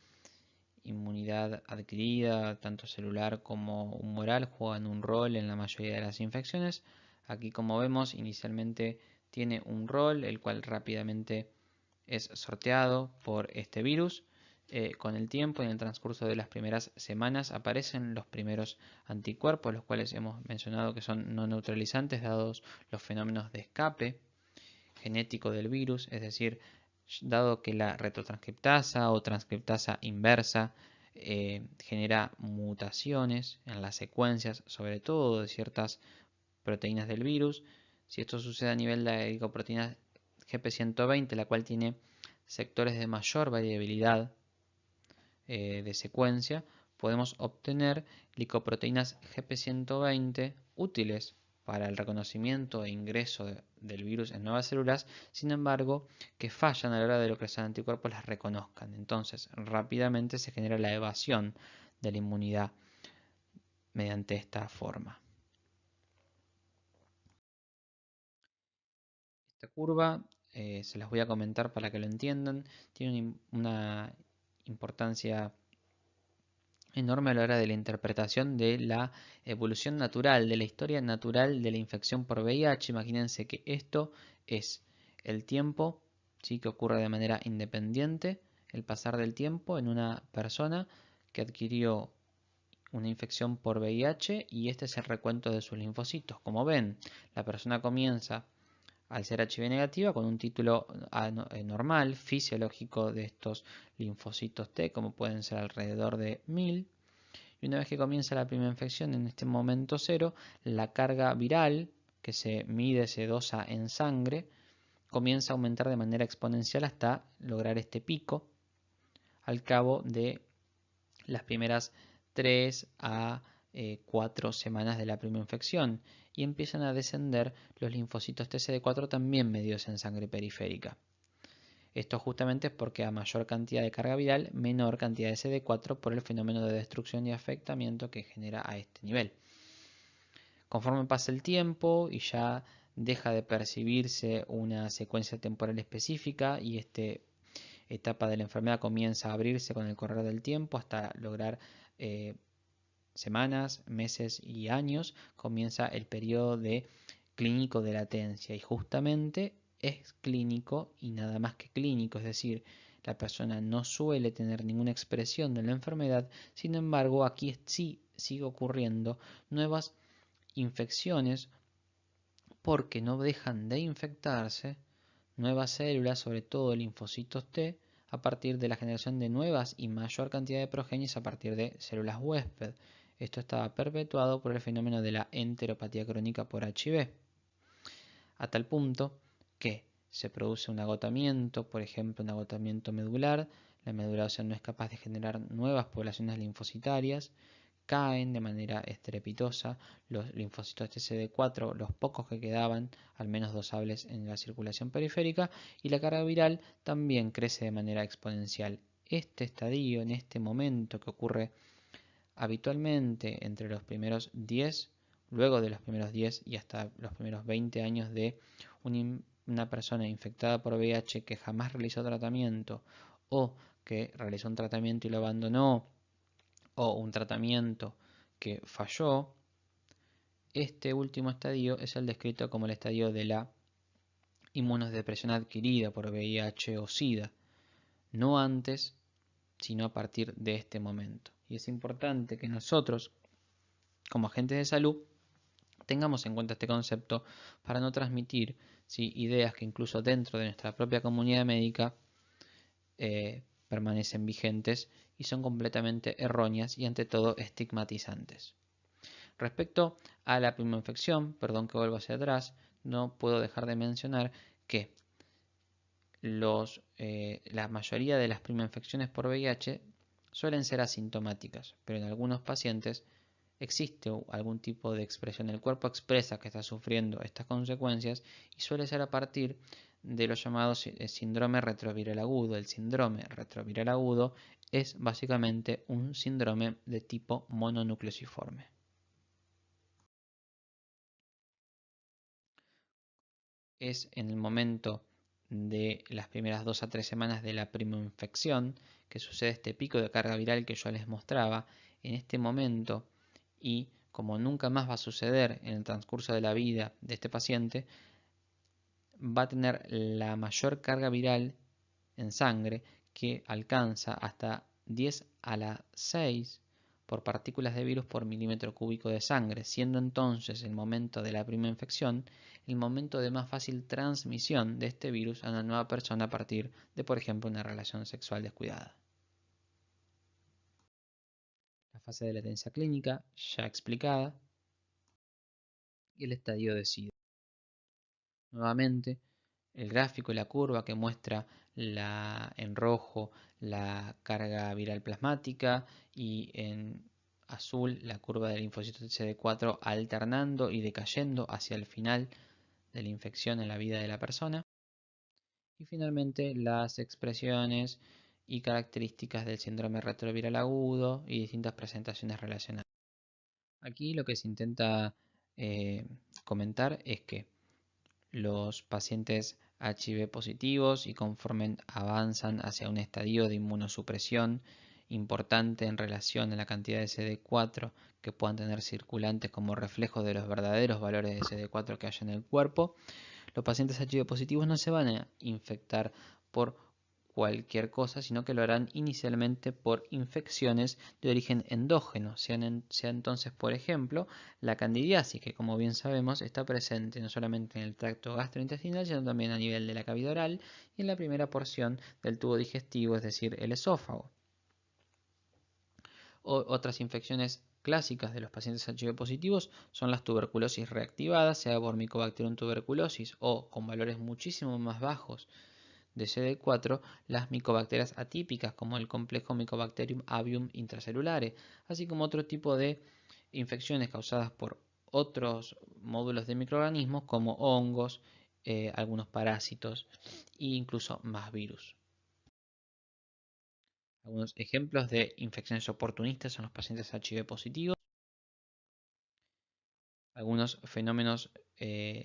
inmunidad adquirida, tanto celular como humoral, juegan un rol en la mayoría de las infecciones. Aquí, como vemos, inicialmente tiene un rol, el cual rápidamente es sorteado por este virus. Con el tiempo y en el transcurso de las primeras semanas aparecen los primeros anticuerpos, los cuales hemos mencionado que son no neutralizantes dados los fenómenos de escape genético del virus, es decir, dado que la retrotranscriptasa o transcriptasa inversa genera mutaciones en las secuencias, sobre todo de ciertas proteínas del virus. Si esto sucede a nivel de la glicoproteína GP120, la cual tiene sectores de mayor variabilidad de secuencia, podemos obtener glicoproteínas GP120 útiles para el reconocimiento e ingreso del virus en nuevas células, sin embargo, que fallan a la hora de lo que los anticuerpos las reconozcan. Entonces, rápidamente se genera la evasión de la inmunidad mediante esta forma. Esta curva se las voy a comentar para que lo entiendan. Tiene una importancia enorme a la hora de la interpretación de la evolución natural, de la historia natural de la infección por VIH. Imagínense que esto es el tiempo, ¿sí?, que ocurre de manera independiente, el pasar del tiempo en una persona que adquirió una infección por VIH, y este es el recuento de sus linfocitos. Como ven, la persona comienza al ser HIV negativa con un título normal, fisiológico de estos linfocitos T, como pueden ser alrededor de 1000. Y una vez que comienza la primera infección, en este momento cero, la carga viral, que se mide, se dosa en sangre, comienza a aumentar de manera exponencial hasta lograr este pico al cabo de las primeras 3 a 4 semanas de la primera infección, y empiezan a descender los linfocitos TCD4 también medidos en sangre periférica. Esto justamente es porque a mayor cantidad de carga viral, menor cantidad de CD4 por el fenómeno de destrucción y afectamiento que genera a este nivel. Conforme pasa el tiempo y ya deja de percibirse una secuencia temporal específica y esta etapa de la enfermedad comienza a abrirse con el correr del tiempo hasta lograr semanas, meses y años, comienza el periodo de clínico de latencia y justamente es clínico y nada más que clínico, es decir, la persona no suele tener ninguna expresión de la enfermedad, sin embargo aquí sí sigue ocurriendo nuevas infecciones porque no dejan de infectarse nuevas células, sobre todo linfocitos T, a partir de la generación de nuevas y mayor cantidad de progenies a partir de células huésped. Esto estaba perpetuado por el fenómeno de la enteropatía crónica por HIV, a tal punto que se produce un agotamiento, por ejemplo un agotamiento medular, la médula ósea no es capaz de generar nuevas poblaciones linfocitarias, caen de manera estrepitosa los linfocitos TCD4, los pocos que quedaban, al menos dosables en la circulación periférica, y la carga viral también crece de manera exponencial. Este estadio, en este momento que ocurre habitualmente entre los primeros 10, luego de los primeros 10 y hasta los primeros 20 años de una persona infectada por VIH que jamás realizó tratamiento o que realizó un tratamiento y lo abandonó o un tratamiento que falló, este último estadio es el descrito como el estadio de la inmunodepresión adquirida por VIH o SIDA, no antes, sino a partir de este momento. Y es importante que nosotros, como agentes de salud, tengamos en cuenta este concepto para no transmitir ideas que incluso dentro de nuestra propia comunidad médica permanecen vigentes y son completamente erróneas y ante todo estigmatizantes. Respecto a la primoinfección, perdón que vuelvo hacia atrás, no puedo dejar de mencionar que la mayoría de las primoinfecciones por VIH suelen ser asintomáticas, pero en algunos pacientes existe algún tipo de expresión. El cuerpo expresa que está sufriendo estas consecuencias y suele ser a partir de lo llamado síndrome retroviral agudo. El síndrome retroviral agudo es básicamente un síndrome de tipo mononucleosiforme. Es en el momento de las primeras 2 a 3 semanas de la primoinfección que sucede este pico de carga viral que yo les mostraba. En este momento, y como nunca más va a suceder en el transcurso de la vida de este paciente, va a tener la mayor carga viral en sangre que alcanza hasta 10 a la 6 por partículas de virus por milímetro cúbico de sangre, siendo entonces el momento de la primera infección el momento de más fácil transmisión de este virus a una nueva persona a partir de, por ejemplo, una relación sexual descuidada. La fase de latencia clínica, ya explicada, y el estadio de SIDA. Nuevamente, el gráfico y la curva que muestra en rojo la carga viral plasmática y en azul la curva del linfocito CD4 alternando y decayendo hacia el final de la infección en la vida de la persona. Y finalmente las expresiones y características del síndrome retroviral agudo y distintas presentaciones relacionadas. Aquí lo que se intenta comentar es que los pacientes HIV positivos y conforme avanzan hacia un estadio de inmunosupresión importante en relación a la cantidad de CD4 que puedan tener circulantes como reflejo de los verdaderos valores de CD4 que hay en el cuerpo, los pacientes HIV positivos no se van a infectar por cualquier cosa, sino que lo harán inicialmente por infecciones de origen endógeno, sea entonces, por ejemplo, la candidiasis, que como bien sabemos está presente no solamente en el tracto gastrointestinal, sino también a nivel de la cavidad oral y en la primera porción del tubo digestivo, es decir, el esófago. Otras infecciones clásicas de los pacientes HIV positivos son las tuberculosis reactivadas, sea por Mycobacterium tuberculosis o con valores muchísimo más bajos de CD4, las micobacterias atípicas como el complejo Mycobacterium avium intracelulare, así como otro tipo de infecciones causadas por otros módulos de microorganismos como hongos, algunos parásitos e incluso más virus. Algunos ejemplos de infecciones oportunistas son los pacientes HIV positivos. Algunos fenómenos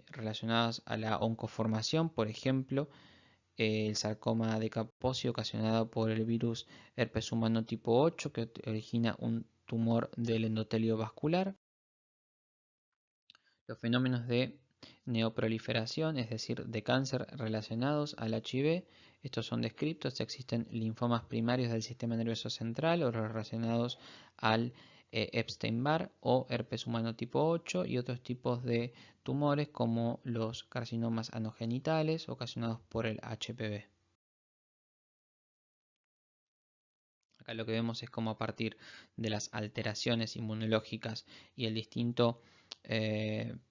relacionados a la oncoformación, por ejemplo, el sarcoma de Kaposi ocasionado por el virus herpes humano tipo 8 que origina un tumor del endotelio vascular. Los fenómenos de neoproliferación, es decir, de cáncer relacionados al HIV. Estos son descritos. Existen linfomas primarios del sistema nervioso central o relacionados al Epstein-Barr o herpes humano tipo 8 y otros tipos de tumores como los carcinomas anogenitales ocasionados por el HPV. Acá lo que vemos es cómo a partir de las alteraciones inmunológicas y el distinto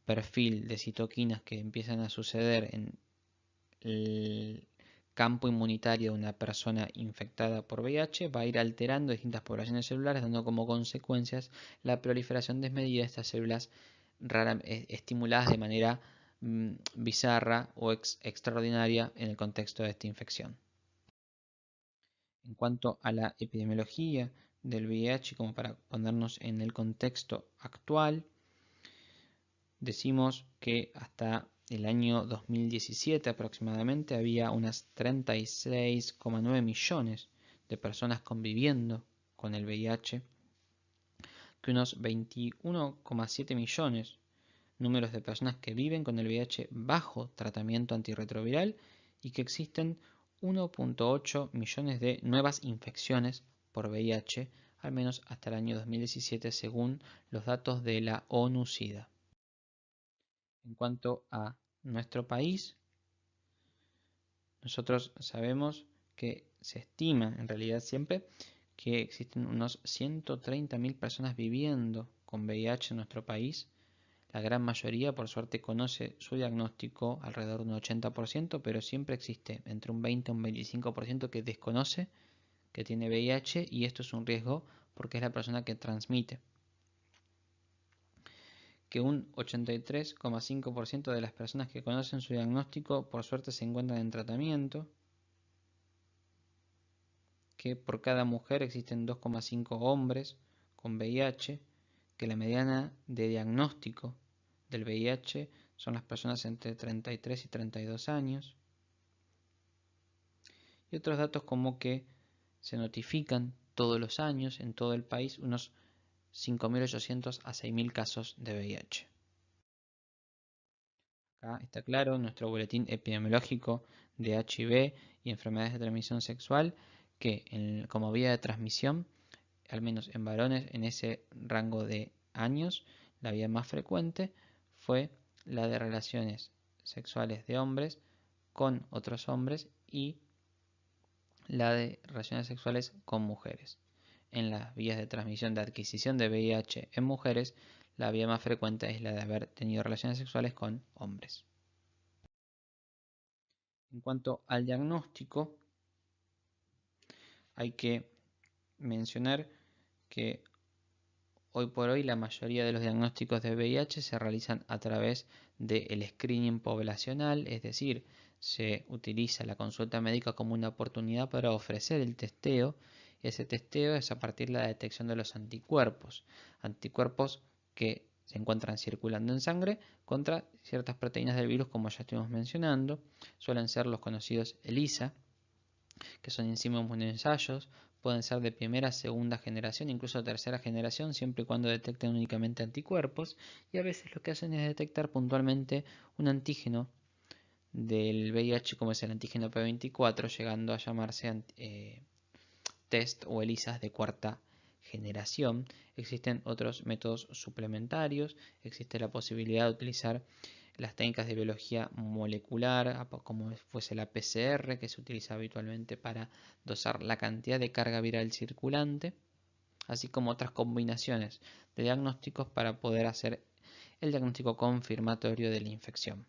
perfil de citoquinas que empiezan a suceder en el campo inmunitario de una persona infectada por VIH, va a ir alterando distintas poblaciones celulares, dando como consecuencias la proliferación desmedida de estas células estimuladas de manera bizarra o extraordinaria en el contexto de esta infección. En cuanto a la epidemiología del VIH, como para ponernos en el contexto actual, decimos que hasta el año 2017 aproximadamente había unas 36,9 millones de personas conviviendo con el VIH, que unos 21,7 millones números de personas que viven con el VIH bajo tratamiento antirretroviral y que existen 1,8 millones de nuevas infecciones por VIH, al menos hasta el año 2017 según los datos de la ONU-SIDA. En cuanto a nuestro país, nosotros sabemos que se estima, en realidad siempre, que existen unos 130.000 personas viviendo con VIH en nuestro país. La gran mayoría, por suerte, conoce su diagnóstico, alrededor de un 80%, pero siempre existe entre un 20 y un 25% que desconoce que tiene VIH y esto es un riesgo porque es la persona que transmite. Que un 83,5% de las personas que conocen su diagnóstico por suerte se encuentran en tratamiento, que por cada mujer existen 2,5 hombres con VIH, que la mediana de diagnóstico del VIH son las personas entre 33 y 32 años, y otros datos como que se notifican todos los años en todo el país unos 5.800 a 6.000 casos de VIH. Acá está claro nuestro boletín epidemiológico de HIV y enfermedades de transmisión sexual que como vía de transmisión, al menos en varones en ese rango de años, la vía más frecuente fue la de relaciones sexuales de hombres con otros hombres y la de relaciones sexuales con mujeres. En las vías de transmisión de adquisición de VIH en mujeres, la vía más frecuente es la de haber tenido relaciones sexuales con hombres. En cuanto al diagnóstico, hay que mencionar que hoy por hoy la mayoría de los diagnósticos de VIH se realizan a través del screening poblacional, es decir, se utiliza la consulta médica como una oportunidad para ofrecer el testeo. Ese testeo es a partir de la detección de los anticuerpos, anticuerpos que se encuentran circulando en sangre contra ciertas proteínas del virus, como ya estuvimos mencionando. Suelen ser los conocidos ELISA, que son enzimas inmunoensayos, pueden ser de primera, segunda generación, incluso tercera generación, siempre y cuando detecten únicamente anticuerpos, y a veces lo que hacen es detectar puntualmente un antígeno del VIH como es el antígeno P24, llegando a llamarse test o ELISAs de cuarta generación. Existen otros métodos suplementarios, existe la posibilidad de utilizar las técnicas de biología molecular, como fuese la PCR, que se utiliza habitualmente para dosar la cantidad de carga viral circulante, así como otras combinaciones de diagnósticos para poder hacer el diagnóstico confirmatorio de la infección.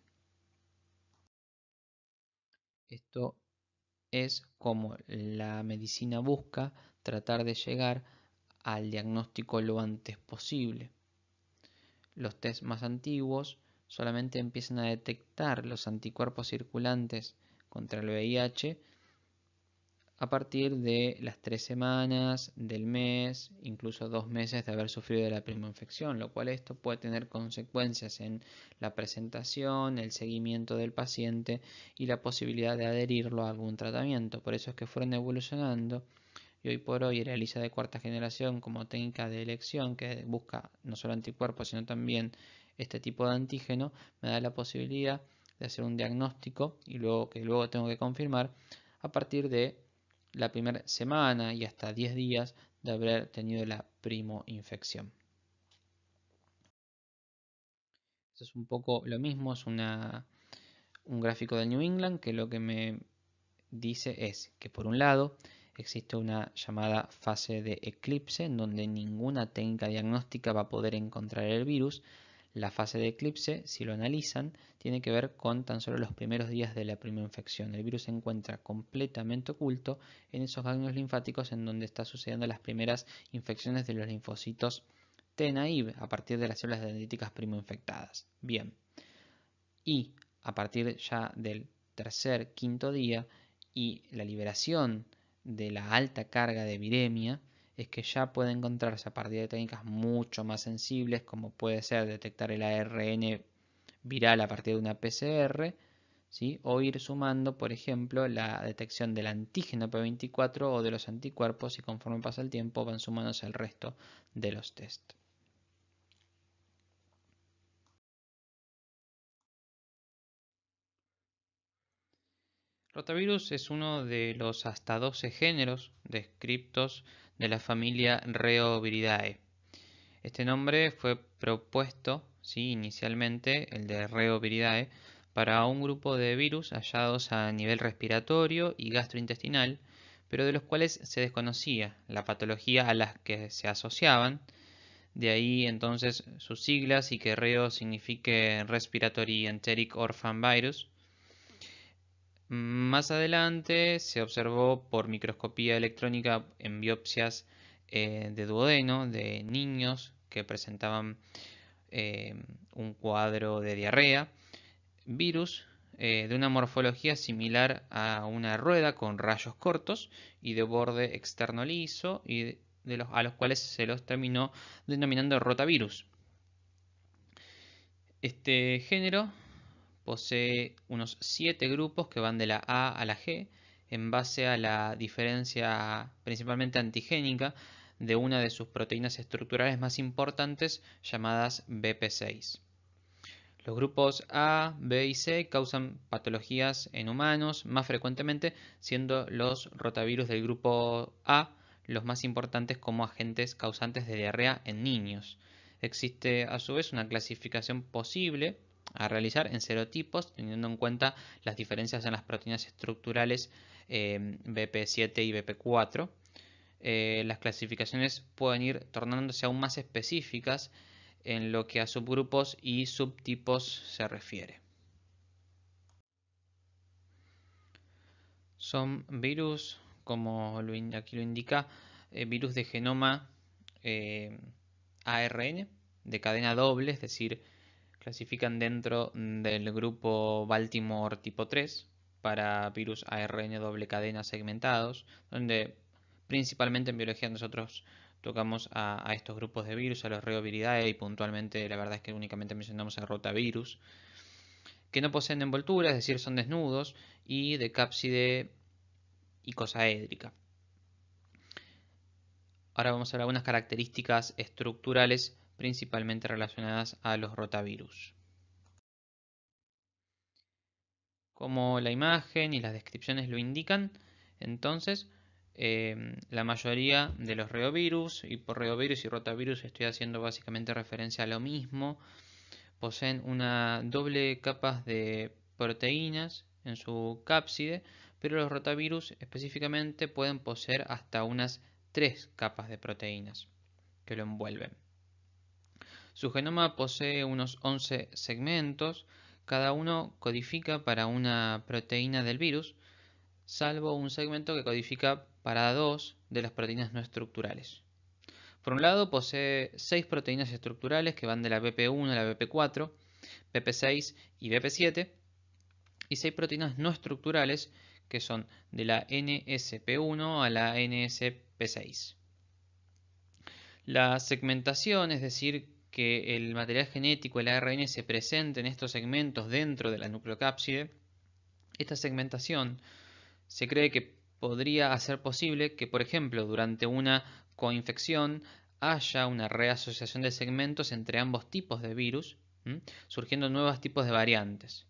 Esto es como la medicina busca tratar de llegar al diagnóstico lo antes posible. Los test más antiguos solamente empiezan a detectar los anticuerpos circulantes contra el VIH a partir de las 3 semanas, del mes, incluso 2 meses de haber sufrido de la primera infección, lo cual esto puede tener consecuencias en la presentación, el seguimiento del paciente y la posibilidad de adherirlo a algún tratamiento. Por eso es que fueron evolucionando y hoy por hoy el ELISA de cuarta generación como técnica de elección que busca no solo anticuerpos sino también este tipo de antígeno me da la posibilidad de hacer un diagnóstico y luego tengo que confirmar a partir de la primera semana y hasta 10 días de haber tenido la primoinfección. Esto es un poco lo mismo, es un gráfico de New England que lo que me dice es que por un lado existe una llamada fase de eclipse en donde ninguna técnica diagnóstica va a poder encontrar el virus. La fase de eclipse, si lo analizan, tiene que ver con tan solo los primeros días de la primera infección. El virus se encuentra completamente oculto en esos ganglios linfáticos en donde está sucediendo las primeras infecciones de los linfocitos T naive a partir de las células dendríticas primoinfectadas. Bien, y a partir ya del tercer, quinto día y la liberación de la alta carga de viremia, es que ya puede encontrarse a partir de técnicas mucho más sensibles, como puede ser detectar el ARN viral a partir de una PCR, ¿sí? O ir sumando, por ejemplo, la detección del antígeno P24 o de los anticuerpos y conforme pasa el tiempo van sumándose al resto de los test. Rotavirus es uno de los hasta 12 géneros descriptos de la familia Rheoviridae. Este nombre fue propuesto, ¿sí? Inicialmente, el de Rheoviridae, para un grupo de virus hallados a nivel respiratorio y gastrointestinal, pero de los cuales se desconocía la patología a las que se asociaban. De ahí entonces sus siglas y que Rheo signifique Respiratory Enteric Orphan Virus. Más adelante se observó por microscopía electrónica en biopsias de duodeno de niños que presentaban un cuadro de diarrea, virus de una morfología similar a una rueda con rayos cortos y de borde externo liso y a los cuales se los terminó denominando rotavirus. Este género posee unos 7 grupos que van de la A a la G en base a la diferencia principalmente antigénica de una de sus proteínas estructurales más importantes llamadas BP6. Los grupos A, B y C causan patologías en humanos más frecuentemente, siendo los rotavirus del grupo A los más importantes como agentes causantes de diarrea en niños. Existe a su vez una clasificación posible a realizar en serotipos, teniendo en cuenta las diferencias en las proteínas estructurales BP7 y BP4. Las clasificaciones pueden ir tornándose aún más específicas en lo que a subgrupos y subtipos se refiere. Son virus, como aquí lo indica, virus de genoma ARN de cadena doble, es decir, clasifican dentro del grupo Baltimore tipo 3 para virus ARN doble cadena segmentados, donde principalmente en biología nosotros tocamos a estos grupos de virus, a los Rheoviridae y puntualmente la verdad es que únicamente mencionamos a rotavirus, que no poseen envoltura, es decir, son desnudos y de cápside icosaédrica. Ahora vamos a ver algunas características estructurales principalmente relacionadas a los rotavirus. Como la imagen y las descripciones lo indican, entonces la mayoría de los reovirus, y por reovirus y rotavirus estoy haciendo básicamente referencia a lo mismo, poseen una doble capa de proteínas en su cápside, pero los rotavirus específicamente pueden poseer hasta unas 3 capas de proteínas que lo envuelven. Su genoma posee unos 11 segmentos, cada uno codifica para una proteína del virus, salvo un segmento que codifica para 2 de las proteínas no estructurales. Por un lado posee 6 proteínas estructurales que van de la BP1 a la BP4, BP6 y BP7, y 6 proteínas no estructurales que son de la NSP1 a la NSP6. La segmentación, es decir, que el material genético, el ARN, se presente en estos segmentos dentro de la nucleocápside, esta segmentación se cree que podría hacer posible que, por ejemplo, durante una coinfección haya una reasociación de segmentos entre ambos tipos de virus, surgiendo nuevos tipos de variantes,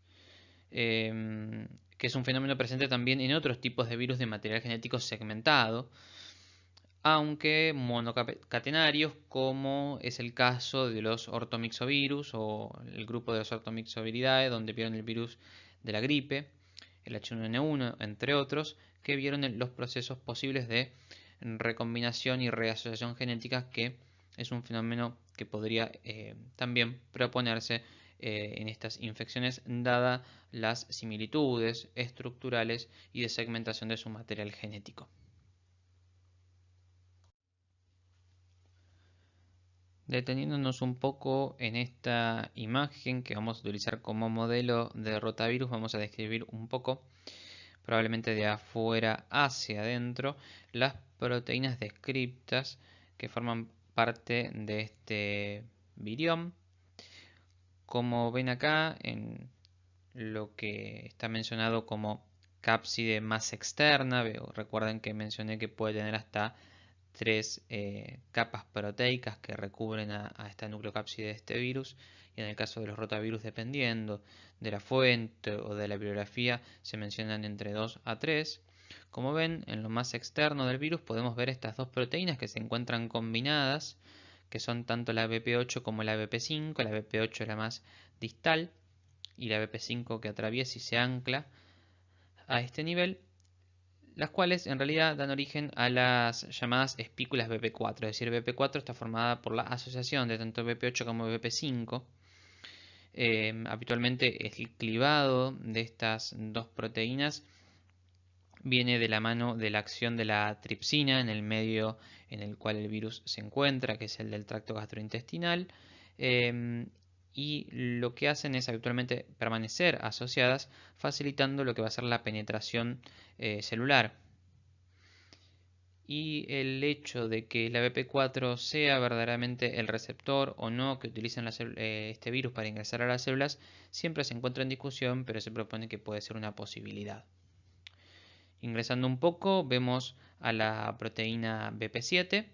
que es un fenómeno presente también en otros tipos de virus de material genético segmentado, aunque monocatenarios, como es el caso de los ortomixovirus o el grupo de los ortomixoviridae, donde vieron el virus de la gripe, el H1N1, entre otros, que vieron los procesos posibles de recombinación y reasociación genética, que es un fenómeno que podría también proponerse en estas infecciones, dada las similitudes estructurales y de segmentación de su material genético. Deteniéndonos un poco en esta imagen que vamos a utilizar como modelo de rotavirus, vamos a describir un poco, probablemente de afuera hacia adentro, las proteínas descriptas que forman parte de este virión. Como ven acá, en lo que está mencionado como cápside más externa, recuerden que mencioné que puede tener hasta 3 capas proteicas que recubren a esta nucleocápside de este virus, y en el caso de los rotavirus, dependiendo de la fuente o de la bibliografía, se mencionan entre 2 a 3. Como ven, en lo más externo del virus podemos ver estas dos proteínas que se encuentran combinadas, que son tanto la BP8 como la BP5. La BP8 es la más distal y la BP5 que atraviesa y se ancla a este nivel, las cuales en realidad dan origen a las llamadas espículas BP4, es decir, BP4 está formada por la asociación de tanto BP8 como BP5. Habitualmente el clivado de estas dos proteínas viene de la mano de la acción de la tripsina en el medio en el cual el virus se encuentra, que es el del tracto gastrointestinal, y lo que hacen es habitualmente permanecer asociadas, facilitando lo que va a ser la penetración celular. Y el hecho de que la BP4 sea verdaderamente el receptor o no que utilicen este virus para ingresar a las células siempre se encuentra en discusión, pero se propone que puede ser una posibilidad. Ingresando un poco, vemos a la proteína BP7.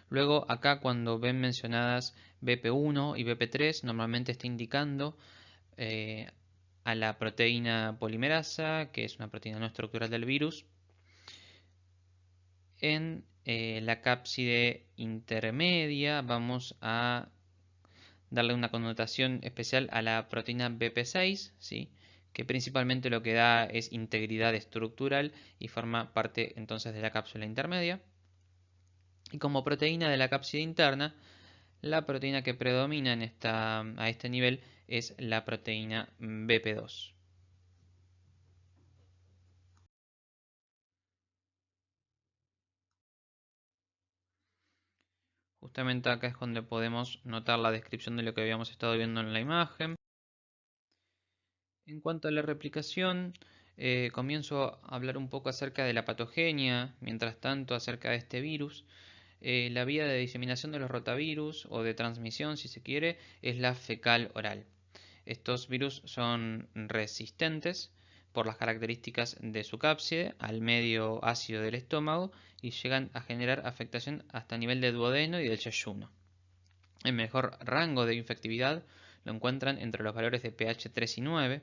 Luego acá, cuando ven mencionadas BP1 y BP3, normalmente está indicando a la proteína polimerasa, que es una proteína no estructural del virus. En la cápside intermedia vamos a darle una connotación especial a la proteína BP6, ¿sí?, que principalmente lo que da es integridad estructural y forma parte entonces de la cápsula intermedia. Y como proteína de la cápside interna, la proteína que predomina a este nivel es la proteína BP2. Justamente acá es donde podemos notar la descripción de lo que habíamos estado viendo en la imagen. En cuanto a la replicación, comienzo a hablar un poco acerca de la patogenia, mientras tanto acerca de este virus. La vía de diseminación de los rotavirus, o de transmisión si se quiere, es la fecal oral. Estos virus son resistentes por las características de su cápside al medio ácido del estómago y llegan a generar afectación hasta el nivel de duodeno y del yeyuno. El mejor rango de infectividad lo encuentran entre los valores de pH 3 y 9,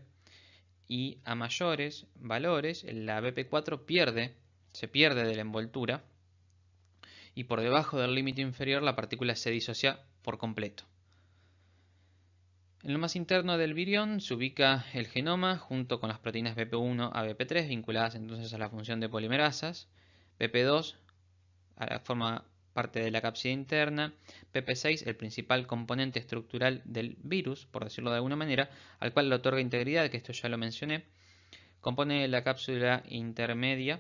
y a mayores valores la BP4 se pierde de la envoltura, y por debajo del límite inferior la partícula se disocia por completo. En lo más interno del virión se ubica el genoma junto con las proteínas BP1 a BP3 vinculadas entonces a la función de polimerasas, BP2 forma parte de la cápside interna, PP6 el principal componente estructural del virus, por decirlo de alguna manera, al cual le otorga integridad, que esto ya lo mencioné, compone la cápsula intermedia,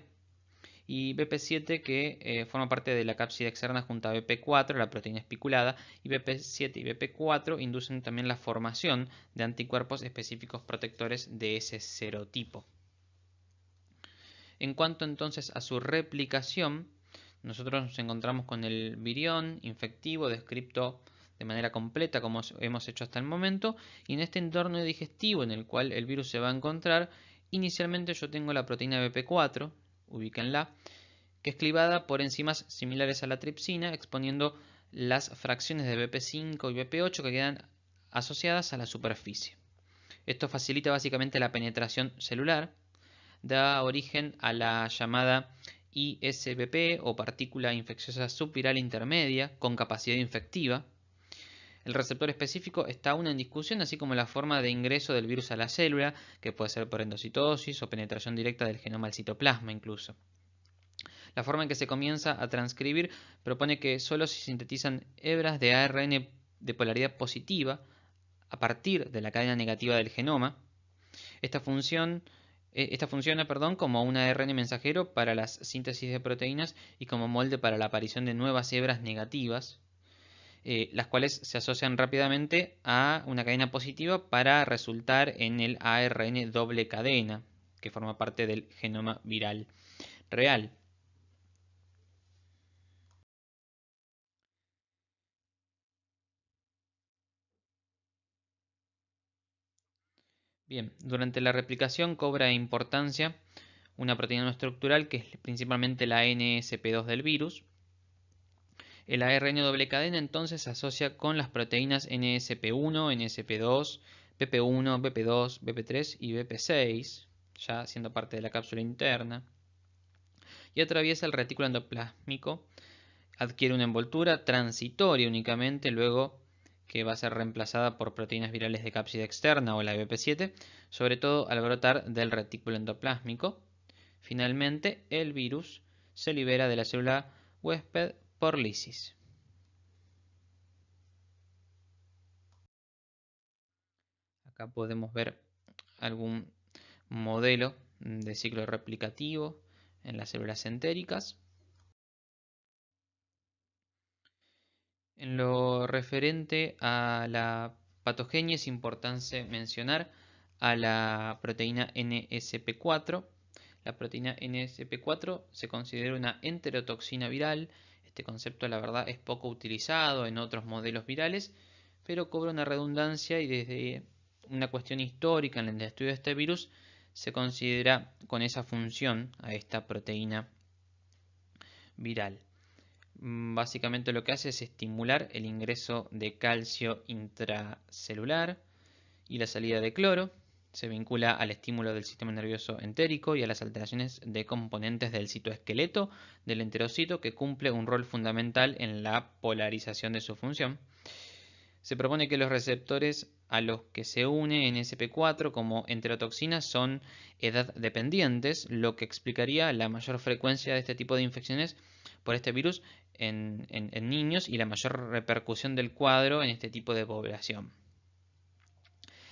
y BP7 que forma parte de la cápside externa junto a BP4, la proteína espiculada, y BP7 y BP4 inducen también la formación de anticuerpos específicos protectores de ese serotipo. En cuanto entonces a su replicación, nosotros nos encontramos con el virión infectivo descrito de manera completa como hemos hecho hasta el momento, y en este entorno digestivo en el cual el virus se va a encontrar Inicialmente yo tengo la proteína BP4, ubíquenla, que es clivada por enzimas similares a la tripsina, exponiendo las fracciones de BP5 y BP8 que quedan asociadas a la superficie. Esto facilita básicamente la penetración celular, da origen a la llamada ISBP o partícula infecciosa subviral intermedia con capacidad infectiva. El receptor específico está aún en discusión, así como la forma de ingreso del virus a la célula, que puede ser por endocitosis o penetración directa del genoma al citoplasma incluso. La forma en que se comienza a transcribir propone que solo se sintetizan hebras de ARN de polaridad positiva a partir de la cadena negativa del genoma. Esta funciona como un ARN mensajero para la síntesis de proteínas y como molde para la aparición de nuevas hebras negativas, las cuales se asocian rápidamente a una cadena positiva para resultar en el ARN doble cadena, que forma parte del genoma viral real. Bien, durante la replicación cobra importancia una proteína no estructural que es principalmente la NSP2 del virus. El ARN doble cadena entonces se asocia con las proteínas NSP1, NSP2, BP1, BP2, BP3 y BP6, ya siendo parte de la cápsula interna, y atraviesa el retículo endoplásmico, adquiere una envoltura transitoria únicamente, luego que va a ser reemplazada por proteínas virales de cápside externa o la BP7, sobre todo al brotar del retículo endoplásmico. Finalmente, el virus se libera de la célula huésped por lisis. Acá podemos ver algún modelo de ciclo replicativo en las células entéricas. En lo referente a la patogenia es importante mencionar a la proteína NSP4. La proteína NSP4 se considera una enterotoxina viral. Este concepto, la verdad, es poco utilizado en otros modelos virales, pero cobra una redundancia y desde una cuestión histórica en el estudio de este virus se considera con esa función a esta proteína viral. Básicamente lo que hace es estimular el ingreso de calcio intracelular y la salida de cloro. Se vincula al estímulo del sistema nervioso entérico y a las alteraciones de componentes del citoesqueleto del enterocito, que cumple un rol fundamental en la polarización de su función. Se propone que los receptores a los que se une en SP4 como enterotoxinas son edad dependientes, lo que explicaría la mayor frecuencia de este tipo de infecciones por este virus en niños y la mayor repercusión del cuadro en este tipo de población.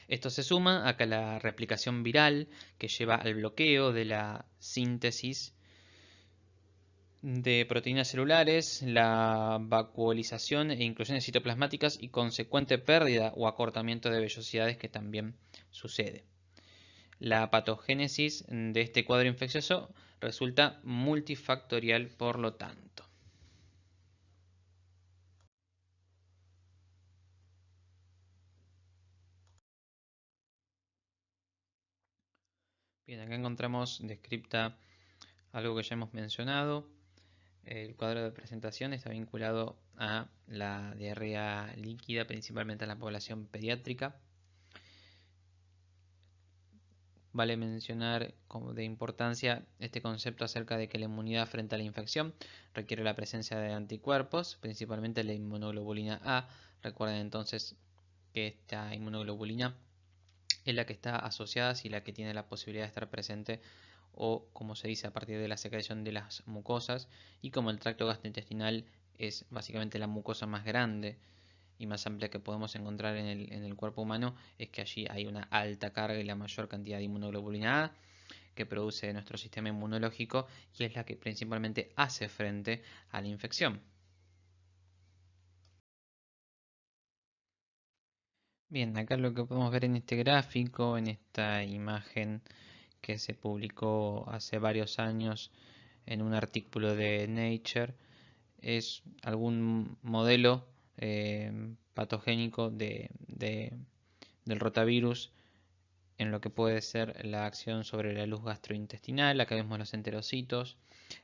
Esto se suma a que la replicación viral, que lleva al bloqueo de la síntesis de proteínas celulares, la vacuolización e inclusiones citoplasmáticas y consecuente pérdida o acortamiento de vellosidades que también sucede. La patogénesis de este cuadro infeccioso resulta multifactorial por lo tanto. Bien, acá encontramos descripta algo que ya hemos mencionado. El cuadro de presentación está vinculado a la diarrea líquida, principalmente en la población pediátrica. Vale mencionar como de importancia este concepto acerca de que la inmunidad frente a la infección requiere la presencia de anticuerpos, principalmente la inmunoglobulina A. Recuerden entonces que esta inmunoglobulina es la que está asociada y la que tiene la posibilidad de estar presente o, como se dice, a partir de la secreción de las mucosas, y como el tracto gastrointestinal es básicamente la mucosa más grande y más amplia que podemos encontrar en el cuerpo humano, es que allí hay una alta carga y la mayor cantidad de inmunoglobulina A que produce nuestro sistema inmunológico y es la que principalmente hace frente a la infección. Bien, acá lo que podemos ver en este gráfico, en esta imagen que se publicó hace varios años en un artículo de Nature, es algún modelo patogénico del rotavirus en lo que puede ser la acción sobre la luz gastrointestinal. Acá vemos los enterocitos,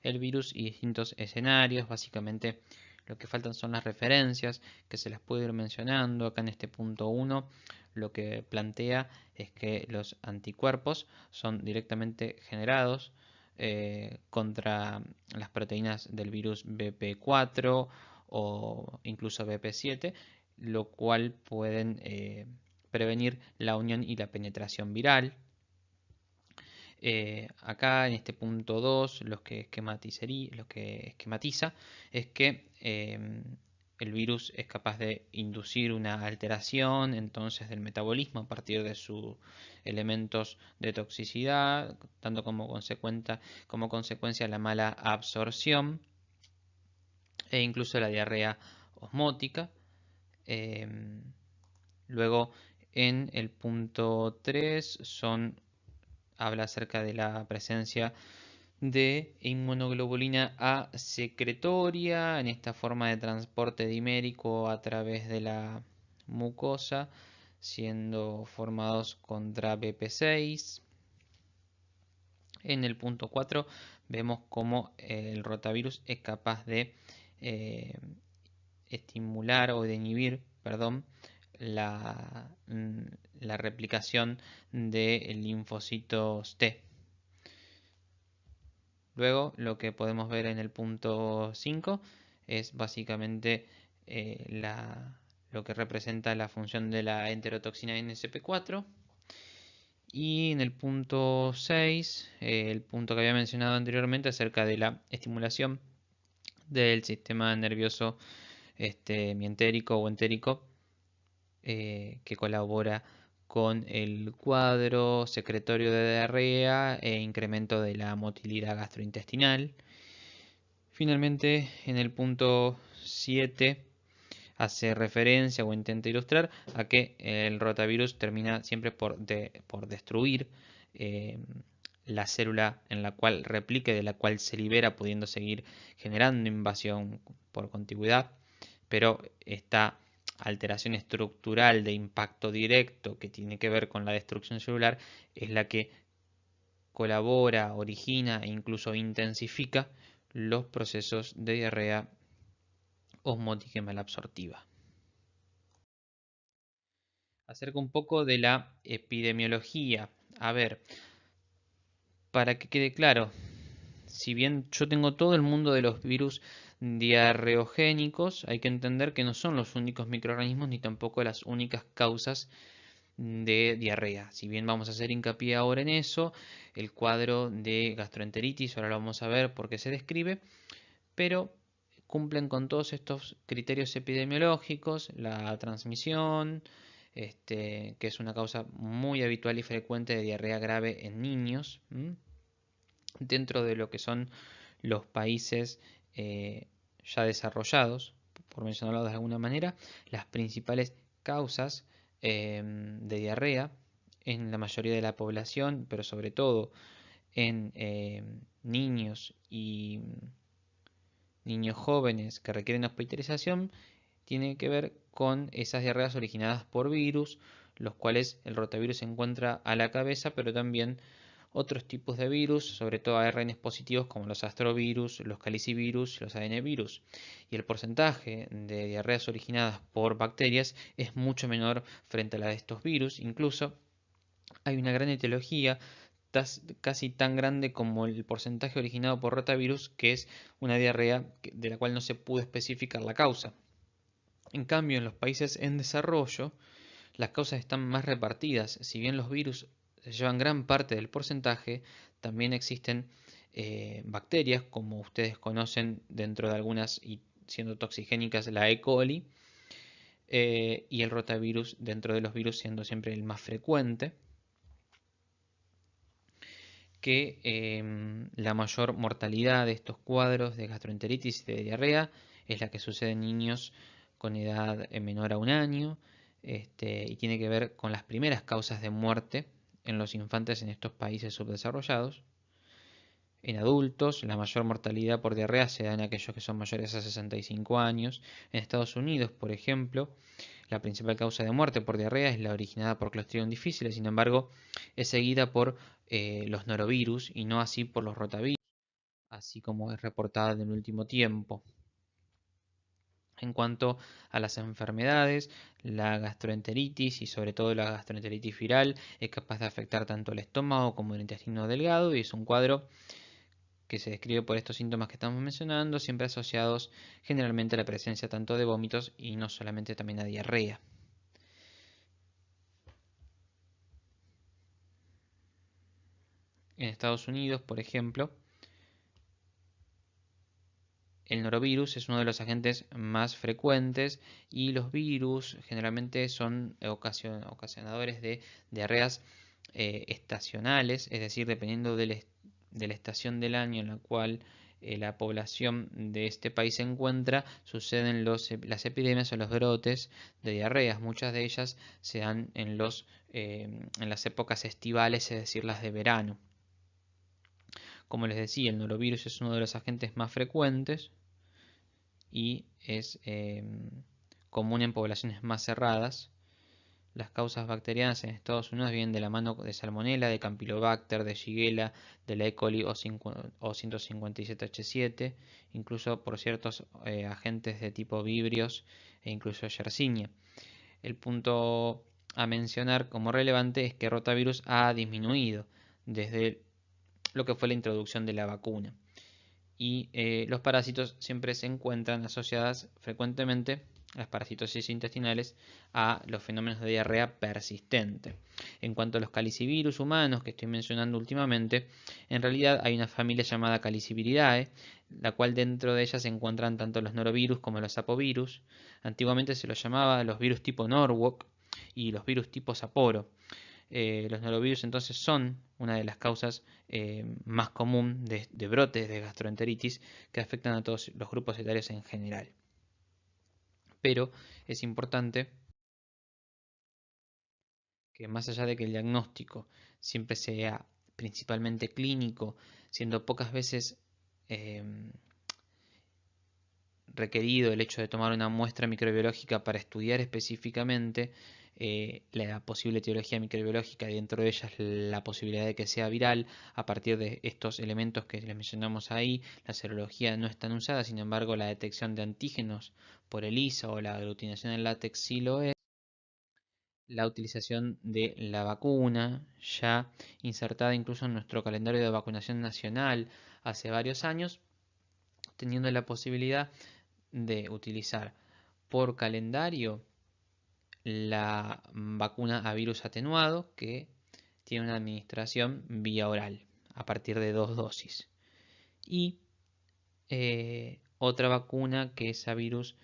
el virus y distintos escenarios. Básicamente lo que faltan son las referencias, que se las puedo ir mencionando. Acá en este punto 1 lo que plantea es que los anticuerpos son directamente generados contra las proteínas del virus BP4 o incluso BP7, lo cual pueden prevenir la unión y la penetración viral. Acá en este punto 2 lo que esquematiza es que el virus es capaz de inducir una alteración entonces del metabolismo a partir de sus elementos de toxicidad, dando como consecuencia la mala absorción e incluso la diarrea osmótica. Luego en el punto 3 habla acerca de la presencia de inmunoglobulina A secretoria en esta forma de transporte dimérico a través de la mucosa, siendo formados contra BP6. En el punto 4 vemos cómo el rotavirus es capaz de eh, estimular o de inhibir, perdón, la replicación de linfocitos T. Luego lo que podemos ver en el punto 5 es básicamente lo que representa la función de la enterotoxina NSP4. Y en el punto 6, el punto que había mencionado anteriormente acerca de la estimulación del sistema nervioso mientérico o entérico, que colabora con el cuadro secretorio de diarrea e incremento de la motilidad gastrointestinal. Finalmente, en el punto 7 hace referencia o intenta ilustrar a que el rotavirus termina siempre por destruir la célula en la cual replique, de la cual se libera, pudiendo seguir generando invasión por contigüidad, pero esta alteración estructural de impacto directo que tiene que ver con la destrucción celular es la que colabora, origina e incluso intensifica los procesos de diarrea osmótica y malabsortiva. Acerca un poco de la epidemiología. A ver, para que quede claro, si bien yo tengo todo el mundo de los virus diarreogénicos, hay que entender que no son los únicos microorganismos ni tampoco las únicas causas de diarrea. Si bien vamos a hacer hincapié ahora en eso, el cuadro de gastroenteritis, ahora lo vamos a ver porque se describe, pero cumplen con todos estos criterios epidemiológicos, la transmisión, que es una causa muy habitual y frecuente de diarrea grave en niños, dentro de lo que son los países ya desarrollados, por mencionarlo de alguna manera, las principales causas de diarrea en la mayoría de la población, pero sobre todo en niños y niños jóvenes que requieren hospitalización, tiene que ver con esas diarreas originadas por virus, los cuales el rotavirus se encuentra a la cabeza, pero también otros tipos de virus, sobre todo ARNs positivos como los astrovirus, los calicivirus, los ADN-virus. Y el porcentaje de diarreas originadas por bacterias es mucho menor frente a la de estos virus. Incluso hay una gran etiología casi tan grande como el porcentaje originado por rotavirus, que es una diarrea de la cual no se pudo especificar la causa. En cambio, en los países en desarrollo, las causas están más repartidas. Si bien los virus se llevan gran parte del porcentaje, también existen bacterias, como ustedes conocen dentro de algunas y siendo toxigénicas la E. coli, y el rotavirus dentro de los virus siendo siempre el más frecuente, que la mayor mortalidad de estos cuadros de gastroenteritis y de diarrea es la que sucede en niños con edad menor a un año, y tiene que ver con las primeras causas de muerte en los infantes en estos países subdesarrollados. En adultos, la mayor mortalidad por diarrea se da en aquellos que son mayores a 65 años. En Estados Unidos, por ejemplo, La principal causa de muerte por diarrea es la originada por Clostridium difficile, sin embargo, es seguida por los norovirus y no así por los rotavirus, así como es reportada en el último tiempo. En cuanto a las enfermedades, la gastroenteritis y sobre todo la gastroenteritis viral es capaz de afectar tanto el estómago como el intestino delgado y es un cuadro que se describe por estos síntomas que estamos mencionando, siempre asociados generalmente a la presencia tanto de vómitos y no solamente también a diarrea. En Estados Unidos, por ejemplo, el norovirus es uno de los agentes más frecuentes y los virus generalmente son ocasionadores de diarreas estacionales, es decir, dependiendo de la estación del año en la cual la población de este país se encuentra, suceden las epidemias o los brotes de diarreas. Muchas de ellas se dan en las épocas estivales, es decir, las de verano. Como les decía, el norovirus es uno de los agentes más frecuentes y es común en poblaciones más cerradas. Las causas bacterianas en Estados Unidos vienen de la mano de Salmonella, de Campylobacter, de Shigella, de la E. coli O157H7, incluso por ciertos agentes de tipo Vibrios e incluso Yersinia. El punto a mencionar como relevante es que rotavirus ha disminuido desde lo que fue la introducción de la vacuna. Y los parásitos siempre se encuentran asociadas frecuentemente, las parasitosis intestinales, a los fenómenos de diarrea persistente. En cuanto a los calicivirus humanos que estoy mencionando últimamente, en realidad hay una familia llamada Caliciviridae, la cual dentro de ella se encuentran tanto los norovirus como los sapovirus. Antiguamente se los llamaba los virus tipo Norwalk y los virus tipo Saporo. Los norovirus entonces son una de las causas más común de brotes de gastroenteritis que afectan a todos los grupos etarios en general. Pero es importante que más allá de que el diagnóstico siempre sea principalmente clínico, siendo pocas veces eh, requerido el hecho de tomar una muestra microbiológica para estudiar específicamente la posible etiología microbiológica, y dentro de ellas la posibilidad de que sea viral a partir de estos elementos que les mencionamos ahí. La serología no es tan usada, sin embargo la detección de antígenos por ELISA o la aglutinación en látex sí lo es. La utilización de la vacuna, ya insertada incluso en nuestro calendario de vacunación nacional hace varios años, teniendo la posibilidad de utilizar por calendario la vacuna a virus atenuado, que tiene una administración vía oral a partir de 2 dosis, y otra vacuna que es a virus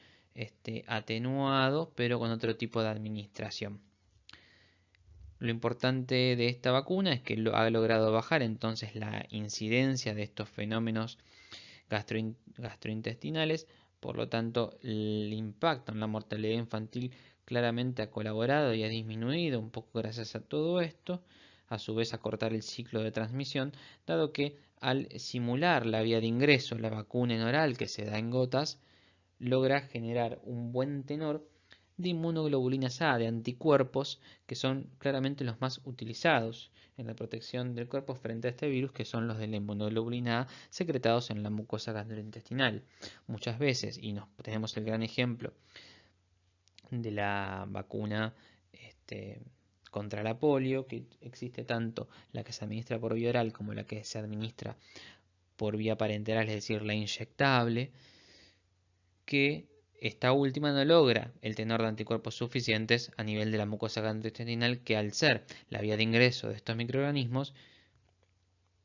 atenuado pero con otro tipo de administración. Lo importante de esta vacuna es que ha logrado bajar entonces la incidencia de estos fenómenos gastrointestinales. Por lo tanto, el impacto en la mortalidad infantil claramente ha colaborado y ha disminuido un poco gracias a todo esto, a su vez a cortar el ciclo de transmisión, dado que al simular la vía de ingreso, la vacuna en oral que se da en gotas, logra generar un buen tenor de inmunoglobulinas A, de anticuerpos, que son claramente los más utilizados en la protección del cuerpo frente a este virus, que son los de la inmunoglobulina A secretados en la mucosa gastrointestinal. Muchas veces, y tenemos el gran ejemplo de la vacuna contra la polio, que existe tanto la que se administra por vía oral como la que se administra por vía parenteral, es decir, la inyectable, que esta última no logra el tenor de anticuerpos suficientes a nivel de la mucosa gastrointestinal, que al ser la vía de ingreso de estos microorganismos,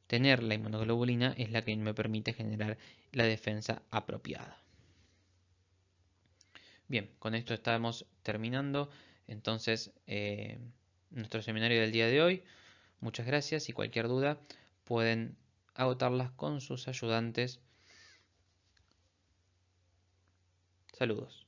tener la inmunoglobulina es la que me permite generar la defensa apropiada. Bien, con esto estamos terminando entonces nuestro seminario del día de hoy. Muchas gracias, y cualquier duda pueden agotarlas con sus ayudantes. Saludos.